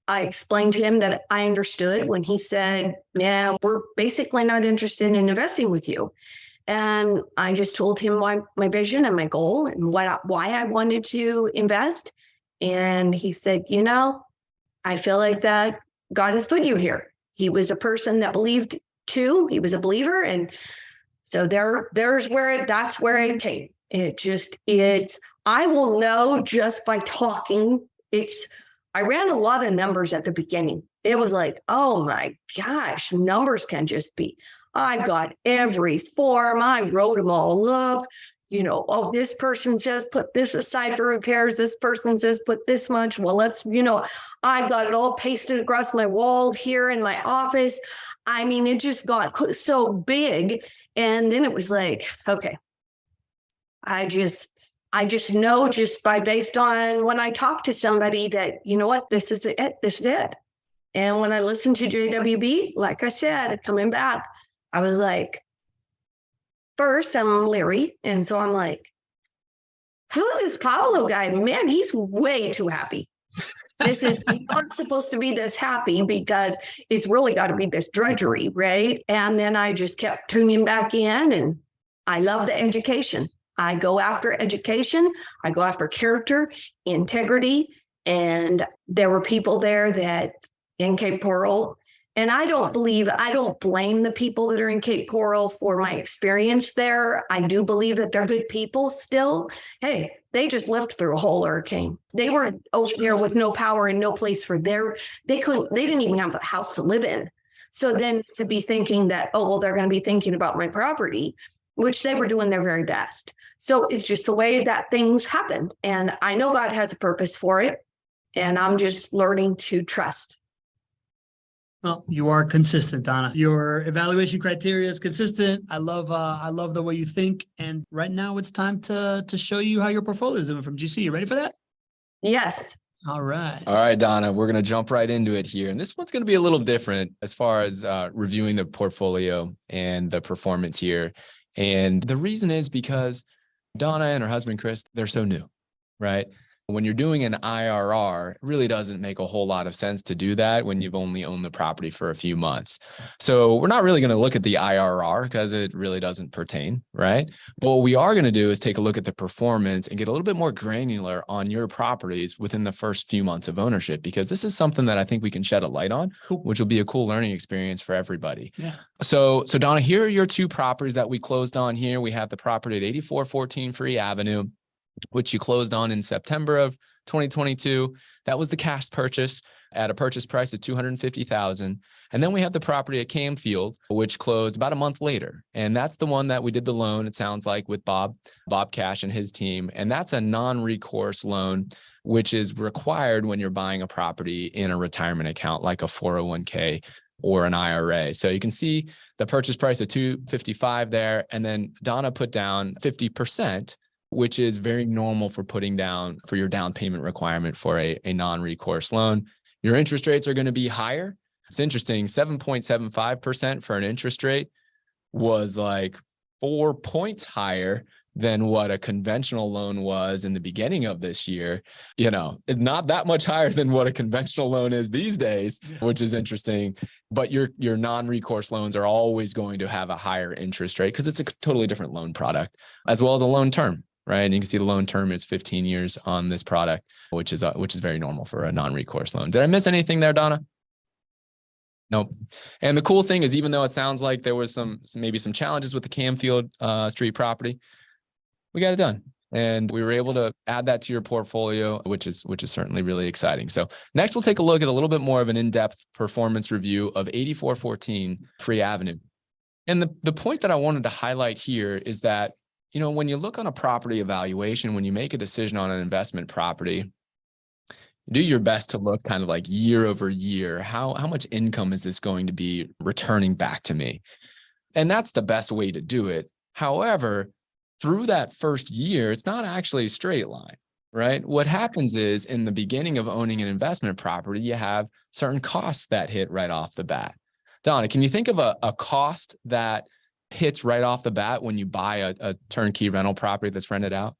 Speaker 4: I explained to him that I understood when he said, yeah, we're basically not interested in investing with you. And I just told him my vision and my goal and why I wanted to invest. And he said, I feel like that God has put you here. He was a person that believed too. He was a believer. And so that's where it came. I will know just by talking. I ran a lot of numbers at the beginning. It was like, oh my gosh, numbers can just be, I got every form. I wrote them all up. This person says, put this aside for repairs. This person says, put this much. Well, I got it all pasted across my wall here in my office. I mean, it just got so big. And then it was like, okay, I just know just based on when I talk to somebody that, this is it. And when I listened to JWB, like I said, coming back, I was like, first I'm leery. And so I'm like, who's this Pablo guy? Man, he's way too happy. This is not supposed to be this happy because it's really got to be this drudgery, right? And then I just kept tuning back in, and I love the education. I go after education. I go after character, integrity. And there were people there that in Cape Coral, and I don't blame the people that are in Cape Coral for my experience there. I do believe that they're good people still. Hey, they just lived through a whole hurricane. They were over there with no power and no place for they didn't even have a house to live in. So then to be thinking that, they're going to be thinking about my property, which they were doing their very best. So it's just the way that things happened. And I know God has a purpose for it. And I'm just learning to trust.
Speaker 1: Well, you are consistent, Donna. Your evaluation criteria is consistent. I love the way you think. And right now it's time to show you how your portfolio is doing from GC. You ready for that?
Speaker 4: Yes.
Speaker 1: All right.
Speaker 2: All right, Donna, we're going to jump right into it here. And this one's going to be a little different as far as reviewing the portfolio and the performance here. And the reason is because Donna and her husband, Chris, they're so new, right? When you're doing an IRR, it really doesn't make a whole lot of sense to do that when you've only owned the property for a few months. So we're not really going to look at the IRR because it really doesn't pertain, right? But what we are going to do is take a look at the performance and get a little bit more granular on your properties within the first few months of ownership, because this is something that I think we can shed a light on, which will be a cool learning experience for everybody.
Speaker 1: Yeah.
Speaker 2: So Donna, here are your two properties that we closed on here. We have the property at 8414 Free Avenue, which you closed on in September of 2022. That was the cash purchase at a purchase price of $250,000. And then we have the property at Camfield, which closed about a month later. And that's the one that we did the loan, it sounds like, with Bob Cash and his team. And that's a non-recourse loan, which is required when you're buying a property in a retirement account like a 401k or an IRA. So you can see the purchase price of $255,000 there. And then Donna put down 50%, which is very normal for putting down for your down payment requirement for a non-recourse loan. Your interest rates are going to be higher. It's interesting, 7.75% for an interest rate was like 4 points higher than what a conventional loan was in the beginning of this year. You know, it's not that much higher than what a conventional loan is these days, which is interesting. But your non-recourse loans are always going to have a higher interest rate because it's a totally different loan product, as well as a loan term. Right. And you can see the loan term is 15 years on this product, which is very normal for a non-recourse loan. Did I miss anything there, Donna? Nope. And the cool thing is, even though it sounds like there was maybe some challenges with the Camfield Street property, we got it done. And we were able to add that to your portfolio, which is certainly really exciting. So next, we'll take a look at a little bit more of an in-depth performance review of 8414 Free Avenue. And the point that I wanted to highlight here is that, you know, when you look on a property evaluation, when you make a decision on an investment property, do your best to look kind of like year over year. How much income is this going to be returning back to me? And that's the best way to do it. However, through that first year, it's not actually a straight line, right? What happens is, in the beginning of owning an investment property, you have certain costs that hit right off the bat. Donna, can you think of a cost that hits right off the bat when you buy a turnkey rental property that's rented out?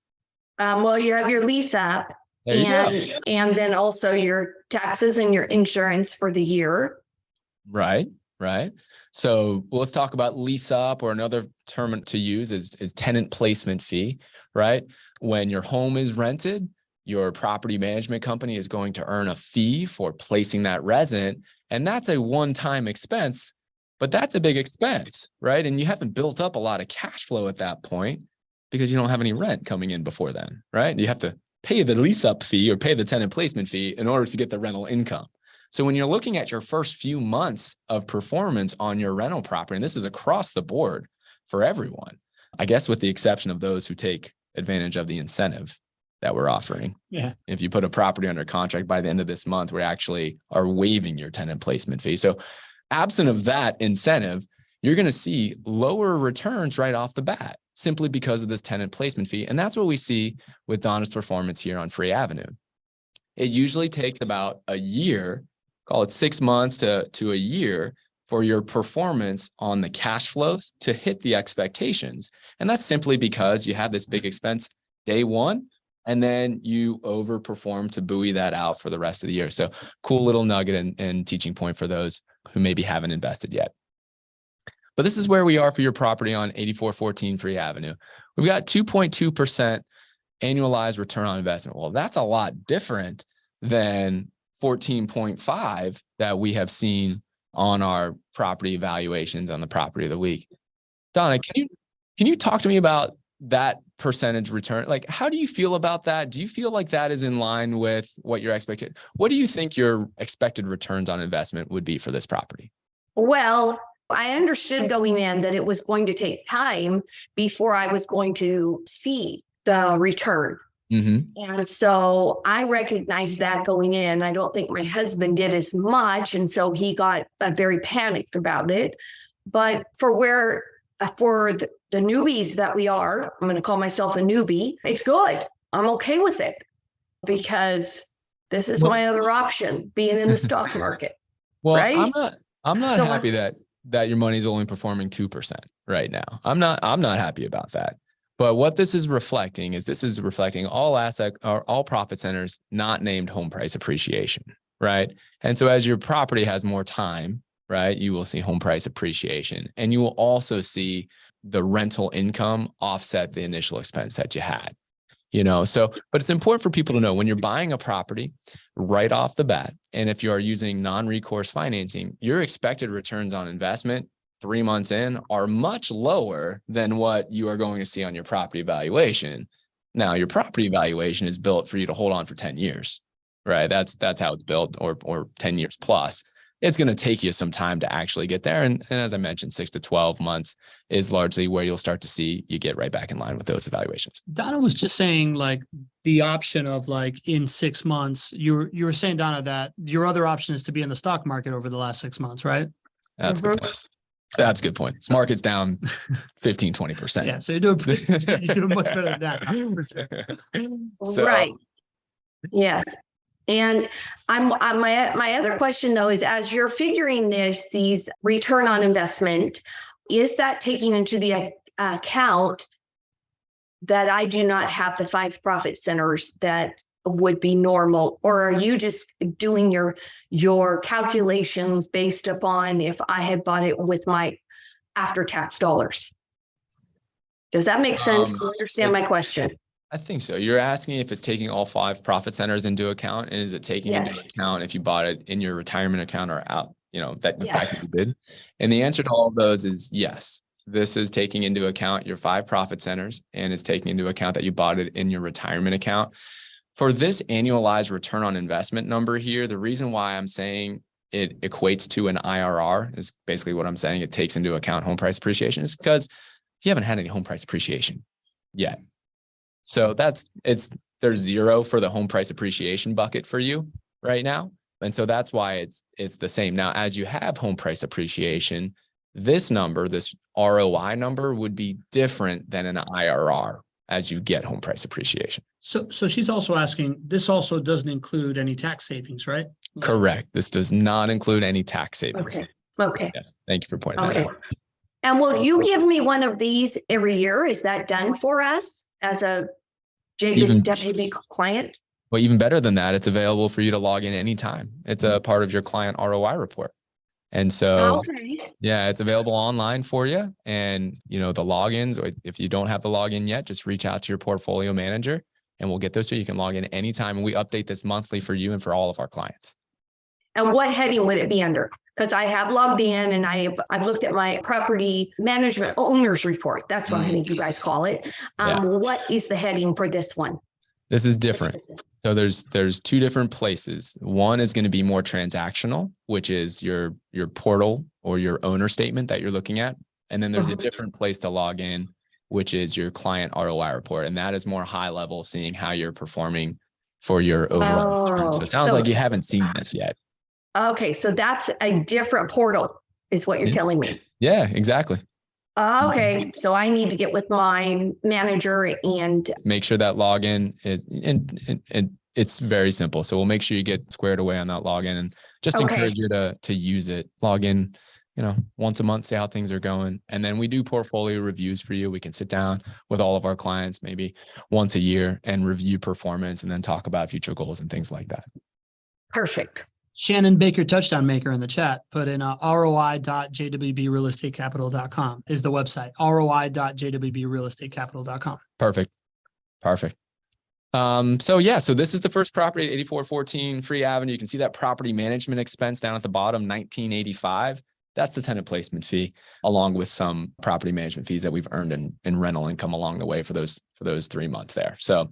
Speaker 4: Well, you have your lease up and then also your taxes and your insurance for the year.
Speaker 2: Right. So let's talk about lease up, or another term to use is tenant placement fee, right? When your home is rented, your property management company is going to earn a fee for placing that resident. And that's a one-time expense. But that's a big expense, right? And you haven't built up a lot of cash flow at that point because you don't have any rent coming in before then, right? You have to pay the lease up fee or pay the tenant placement fee in order to get the rental income. So when you're looking at your first few months of performance on your rental property, and this is across the board for everyone, I guess with the exception of those who take advantage of the incentive that we're offering.
Speaker 1: Yeah.
Speaker 2: If you put a property under contract by the end of this month, we actually are waiving your tenant placement fee. So absent of that incentive, you're going to see lower returns right off the bat, simply because of this tenant placement fee. And that's what we see with Donna's performance here on Free Avenue. It usually takes about a year, call it 6 months to a year, for your performance on the cash flows to hit the expectations. And that's simply because you have this big expense day one, and then you overperform to buoy that out for the rest of the year. So cool little nugget and teaching point for those who maybe haven't invested yet. But this is where we are for your property on 8414 Free Avenue. We've got 2.2% annualized return on investment. Well, that's a lot different than 14.5 that we have seen on our property evaluations on the property of the week. Donna, can you talk to me about that percentage return? Like, how do you feel about that? Do you feel like that is in line with what you're expecting? What do you think your expected returns on investment would be for this property?
Speaker 4: Well, I understood going in that it was going to take time before I was going to see the return.
Speaker 2: Mm-hmm.
Speaker 4: And so I recognized that going in. I don't think my husband did as much. And so he got very panicked about it. But for the newbies that we are, I'm going to call myself a newbie, it's good. I'm okay with it because this is my other option, being in the stock market.
Speaker 2: Well,
Speaker 4: right?
Speaker 2: I'm not happy that your money's only performing 2% right now. I'm not happy about that. But what this is reflecting is all asset or all profit centers not named home price appreciation, right? And so as your property has more time, right, you will see home price appreciation, and you will also see the rental income offset the initial expense that you had. So, but it's important for people to know when you're buying a property right off the bat, and if you are using non-recourse financing, your expected returns on investment 3 months in are much lower than what you are going to see on your property valuation. Now, your property valuation is built for you to hold on for 10 years, right? That's how it's built, or 10 years plus. It's going to take you some time to actually get there. And as I mentioned, 6 to 12 months is largely where you'll start to see you get right back in line with those evaluations.
Speaker 1: Donna was just saying, like, the option of, like, in 6 months, you were saying, Donna, that your other option is to be in the stock market over the last 6 months, right?
Speaker 2: That's a good point. That's a good point. Market's down 15, 20%.
Speaker 1: Yeah. So you're doing much better than that.
Speaker 4: Right. Yes. And my other question though is, as you're figuring these return on investment, is that taking into the account that I do not have the 5 profit centers that would be normal, or are you just doing your calculations based upon if I had bought it with my after-tax dollars? Does that make sense? Do you understand my question?
Speaker 2: I think so. You're asking if it's taking all 5 profit centers into account, and is it taking into account if you bought it in your retirement account or out, that the fact that you did? And the answer to all of those is yes. This is taking into account your 5 profit centers, and it's taking into account that you bought it in your retirement account. For this annualized return on investment number here, the reason why I'm saying it equates to an IRR is basically what I'm saying. It takes into account home price appreciation, is because you haven't had any home price appreciation yet. So there's 0 for the home price appreciation bucket for you right now. And so that's why it's the same. Now, as you have home price appreciation, this number, this ROI number, would be different than an IRR as you get home price appreciation.
Speaker 1: So she's also asking, this also doesn't include any tax savings, right?
Speaker 2: Correct. This does not include any tax savings.
Speaker 4: Okay.
Speaker 2: Yes. Thank you for pointing that out.
Speaker 4: And will you give me one of these every year? Is that done for us as a JWB client?
Speaker 2: Well, even better than that, it's available for you to log in anytime. It's a part of your client ROI report. And so, yeah, it's available online for you. And, the logins, if you don't have the login yet, just reach out to your portfolio manager and we'll get those so you can log in anytime. And we update this monthly for you and for all of our clients.
Speaker 4: And what heading would it be under? Because I have logged in and I've looked at my property management owner's report. That's what I think you guys call it. What is the heading for this one?
Speaker 2: This is different. So there's 2 different places. One is going to be more transactional, which is your portal or your owner statement that you're looking at. And then there's a different place to log in, which is your client ROI report. And that is more high level, seeing how you're performing for your overall return. So it sounds like you haven't seen this yet.
Speaker 4: Okay. So that's a different portal is what you're telling me.
Speaker 2: Yeah, exactly.
Speaker 4: Okay. So I need to get with my manager and
Speaker 2: make sure that login is, and it's very simple. So we'll make sure you get squared away on that login, and just encourage you to use it. Log in, once a month, see how things are going. And then we do portfolio reviews for you. We can sit down with all of our clients maybe once a year and review performance and then talk about future goals and things like that.
Speaker 4: Perfect.
Speaker 1: Shannon Baker, touchdown maker, in the chat, put in roi.jwbrealestatecapital.com is the website. roi.jwbrealestatecapital.com.
Speaker 2: Perfect. So this is the first property at 8414 Free Avenue. You can see that property management expense down at the bottom, $19.85. That's the tenant placement fee, along with some property management fees that we've earned in rental income along the way for those 3 months there. So,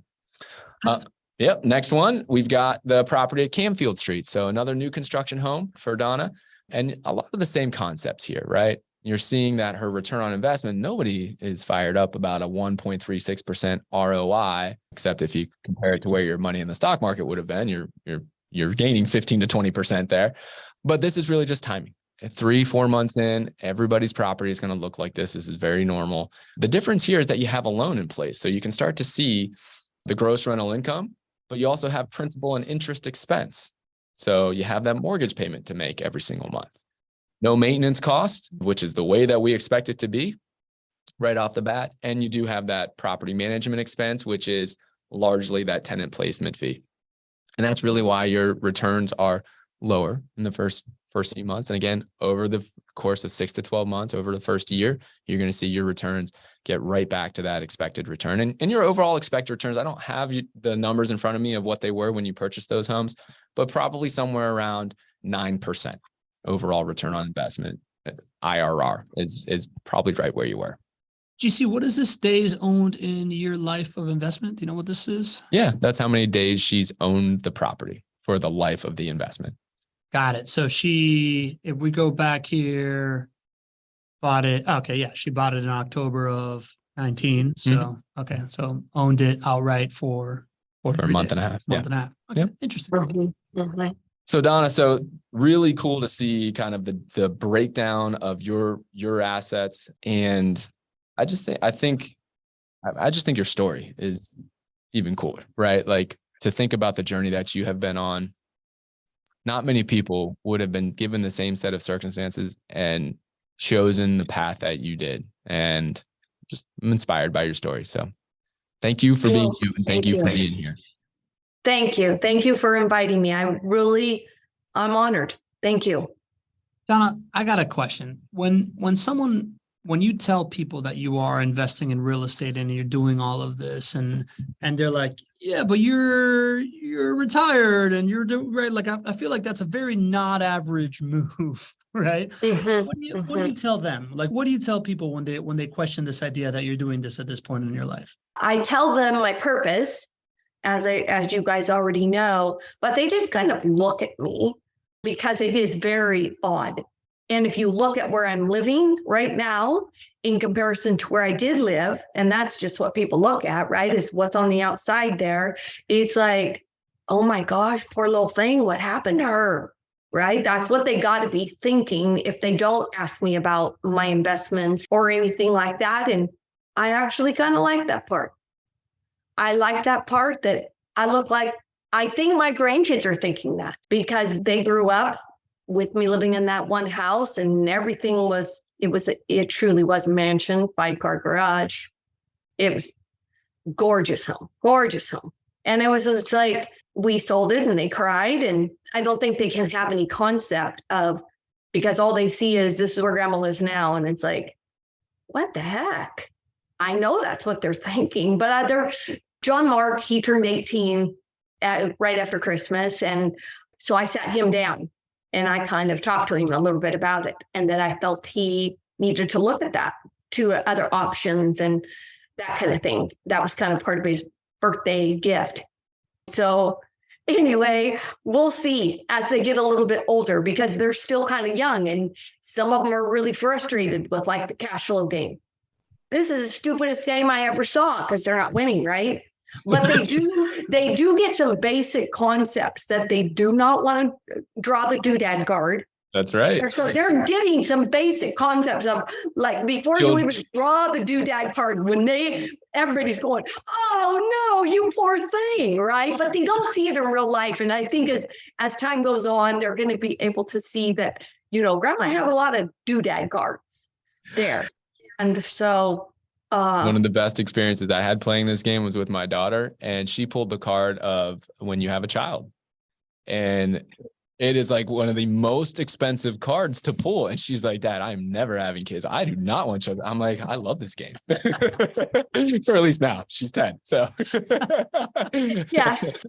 Speaker 2: yep. Next one, we've got the property at Camfield Street. So another new construction home for Donna, and a lot of the same concepts here, right? You're seeing that her return on investment, nobody is fired up about a 1.36% ROI, except if you compare it to where your money in the stock market would have been, you're gaining 15 to 20% there. But this is really just timing. 3-4 months in, everybody's property is going to look like this. This is very normal. The difference here is that you have a loan in place. So you can start to see the gross rental income, but you also have principal and interest expense. So you have that mortgage payment to make every single month. No maintenance cost, which is the way that we expect it to be. right off the bat. And you do have that property management expense, which is largely that tenant placement fee. And that's really why your returns are lower in the first few months. And again, over the course of 6 to 12 months, over the first year, you're going to see your returns get right back to that expected return. And your overall expected returns, I don't have the numbers in front of me of what they were when you purchased those homes, but probably somewhere around 9% overall return on investment. IRR is probably right where you were.
Speaker 1: GC, what is this days owned in your life of investment? Do you know what this is?
Speaker 2: Yeah, that's how many days she's owned the property for the life of the investment.
Speaker 1: Got it. So if we go back here, bought it. Okay. Yeah. She bought it in October of 19. So, okay. So owned it outright for
Speaker 2: a month and a half.
Speaker 1: Month and a half. Okay.
Speaker 2: Yep.
Speaker 1: Interesting.
Speaker 2: So Donna, so really cool to see kind of the breakdown of your assets. And I just think your story is even cooler, right? Like to think about the journey that you have been on. Not many people would have been given the same set of circumstances and chosen the path that you did. And I'm inspired by your story. So thank you for being you, and thank you for being here.
Speaker 4: Thank you. Thank you for inviting me. I'm honored. Thank you.
Speaker 1: Donna, I got a question. When you tell people that you are investing in real estate and you're doing all of this and they're like, yeah, but you're retired and you're doing right. Like, I feel like that's a very not average move, right?
Speaker 4: Mm-hmm.
Speaker 1: What do you tell them? Like, what do you tell people when they question this idea that you're doing this at this point in your life?
Speaker 4: I tell them my purpose, as you guys already know, but they just kind of look at me because it is very odd. And if you look at where I'm living right now in comparison to where I did live, and that's just what people look at, right? Is what's on the outside there. It's like, oh my gosh, poor little thing. What happened to her? Right? That's what they got to be thinking if they don't ask me about my investments or anything like that. And I actually kind of like that part. I like that part that I look like, I think my grandkids are thinking that because they grew up with me living in that one house and everything it truly was a mansion, 5-car garage. It was gorgeous home. And it was just like, we sold it and they cried. And I don't think they can have any concept of, because all they see is this is where grandma lives now. And it's like, what the heck? I know that's what they're thinking, but John Mark, he turned 18 right after Christmas. And so I sat him down and I kind of talked to him a little bit about it. And then I felt he needed to look at that, to other options and that kind of thing. That was kind of part of his birthday gift. So anyway, we'll see as they get a little bit older because they're still kind of young and some of them are really frustrated with like the cash flow game. This is the stupidest game I ever saw because they're not winning, right? But they do get some basic concepts that they do not want to draw the doodad card.
Speaker 2: That's right.
Speaker 4: So they're getting some basic concepts of like before you even draw the doodad card when everybody's going, oh no, you poor thing, right? But they don't see it in real life. And I think as time goes on, they're going to be able to see that, grandma had a lot of doodad cards there. And so
Speaker 2: one of the best experiences I had playing this game was with my daughter, and she pulled the card of when you have a child. And it is like one of the most expensive cards to pull. And she's like, Dad, I'm never having kids. I do not want children. I'm like, I love this game. For at least now. She's 10. So
Speaker 4: yes.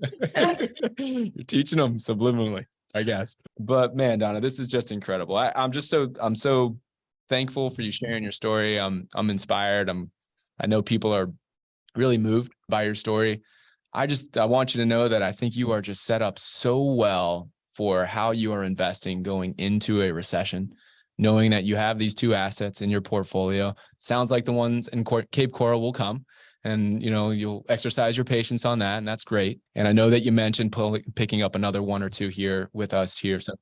Speaker 2: You're teaching them subliminally, I guess. But man, Donna, this is just incredible. I'm so thankful for you sharing your story. I'm inspired. I know people are really moved by your story. I want you to know that I think you are just set up so well for how you are investing going into a recession, knowing that you have these two assets in your portfolio. Sounds like the ones in Cape Coral will come, and you'll exercise your patience on that, and that's great. And I know that you mentioned picking up another one or two here with us here. So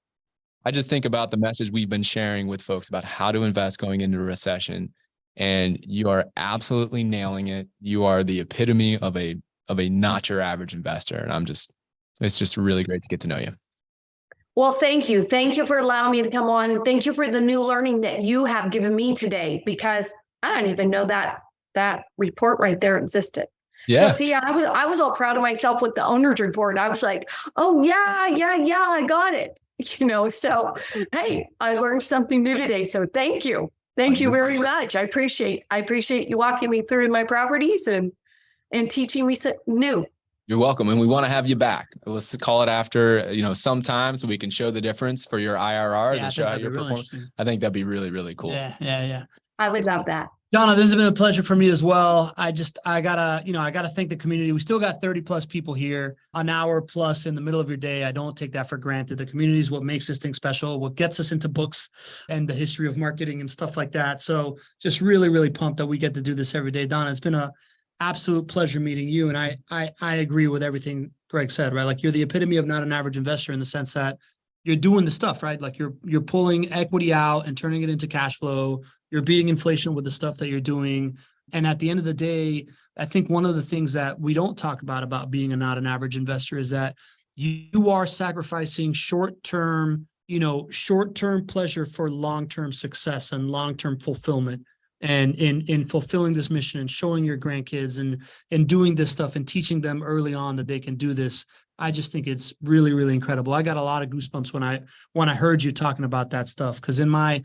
Speaker 2: I just think about the message we've been sharing with folks about how to invest going into a recession, and you are absolutely nailing it. You are the epitome of a not your average investor, and it's just really great to get to know you.
Speaker 4: Well, thank you. Thank you for allowing me to come on. And thank you for the new learning that you have given me today, because I didn't even know that report right there existed.
Speaker 2: Yeah.
Speaker 4: So see, I was all proud of myself with the owner's report. I was like, oh yeah, I got it. So hey, I learned something new today. So thank you. Thank you very much. I appreciate you walking me through my properties and teaching me something new.
Speaker 2: You're welcome. And we want to have you back. Let's call it after, sometime so we can show the difference for your IRRs and show how you're performing. I think that'd be really, really cool.
Speaker 1: Yeah.
Speaker 4: I would love that.
Speaker 1: Donna, this has been a pleasure for me as well. I gotta thank the community. We still got 30 plus people here, an hour plus in the middle of your day. I don't take that for granted. The community is what makes this thing special, what gets us into books and the history of marketing and stuff like that. So just really, really pumped that we get to do this every day. Donna, it's been a absolute pleasure meeting you. And I agree with everything Gregg said, right? Like you're the epitome of not an average investor in the sense that you're doing the stuff, right? Like you're pulling equity out and turning it into cash flow. You're beating inflation with the stuff that you're doing. And at the end of the day, I think one of the things that we don't talk about being not an average investor is that you are sacrificing short-term pleasure for long-term success and long-term fulfillment. And in fulfilling this mission and showing your grandkids and doing this stuff and teaching them early on that they can do this, I just think it's really, really incredible. I got a lot of goosebumps when I heard you talking about that stuff, because in my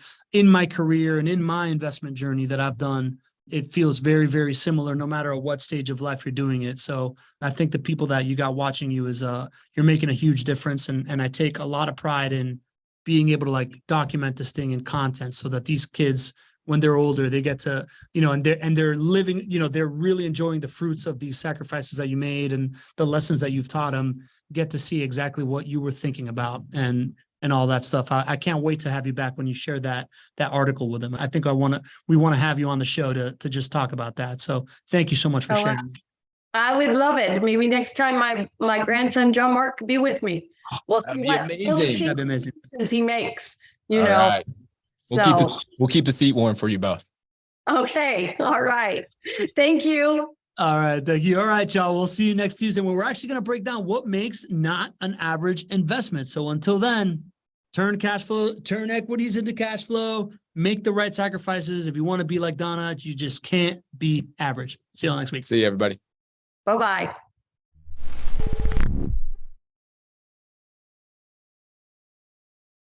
Speaker 1: career and in my investment journey that I've done, it feels very, very similar no matter what stage of life you're doing it. So I think the people that you got watching you is you're making a huge difference. And I take a lot of pride in being able to like document this thing in content so that these kids, when they're older, they get to, and they're living, they're really enjoying the fruits of these sacrifices that you made and the lessons that you've taught them, get to see exactly what you were thinking about and all that stuff. I can't wait to have you back when you share that article with them. I think we want to have you on the show to just talk about that. So thank you so much for sharing.
Speaker 4: I would love it. Maybe next time my grandson, John Mark, could be with me. Well,
Speaker 2: that'd be amazing.
Speaker 1: That'd be amazing.
Speaker 4: He makes,
Speaker 2: All right.
Speaker 4: So
Speaker 2: We'll keep the seat warm for you both.
Speaker 4: Okay. All right. Thank you.
Speaker 1: All right. Thank you. All right, y'all. We'll see you next Tuesday when we're actually going to break down what makes not an average investment. So until then, turn equities into cash flow, make the right sacrifices. If you want to be like Donna, you just can't be average. See you all next week.
Speaker 2: See you, everybody.
Speaker 4: Bye-bye.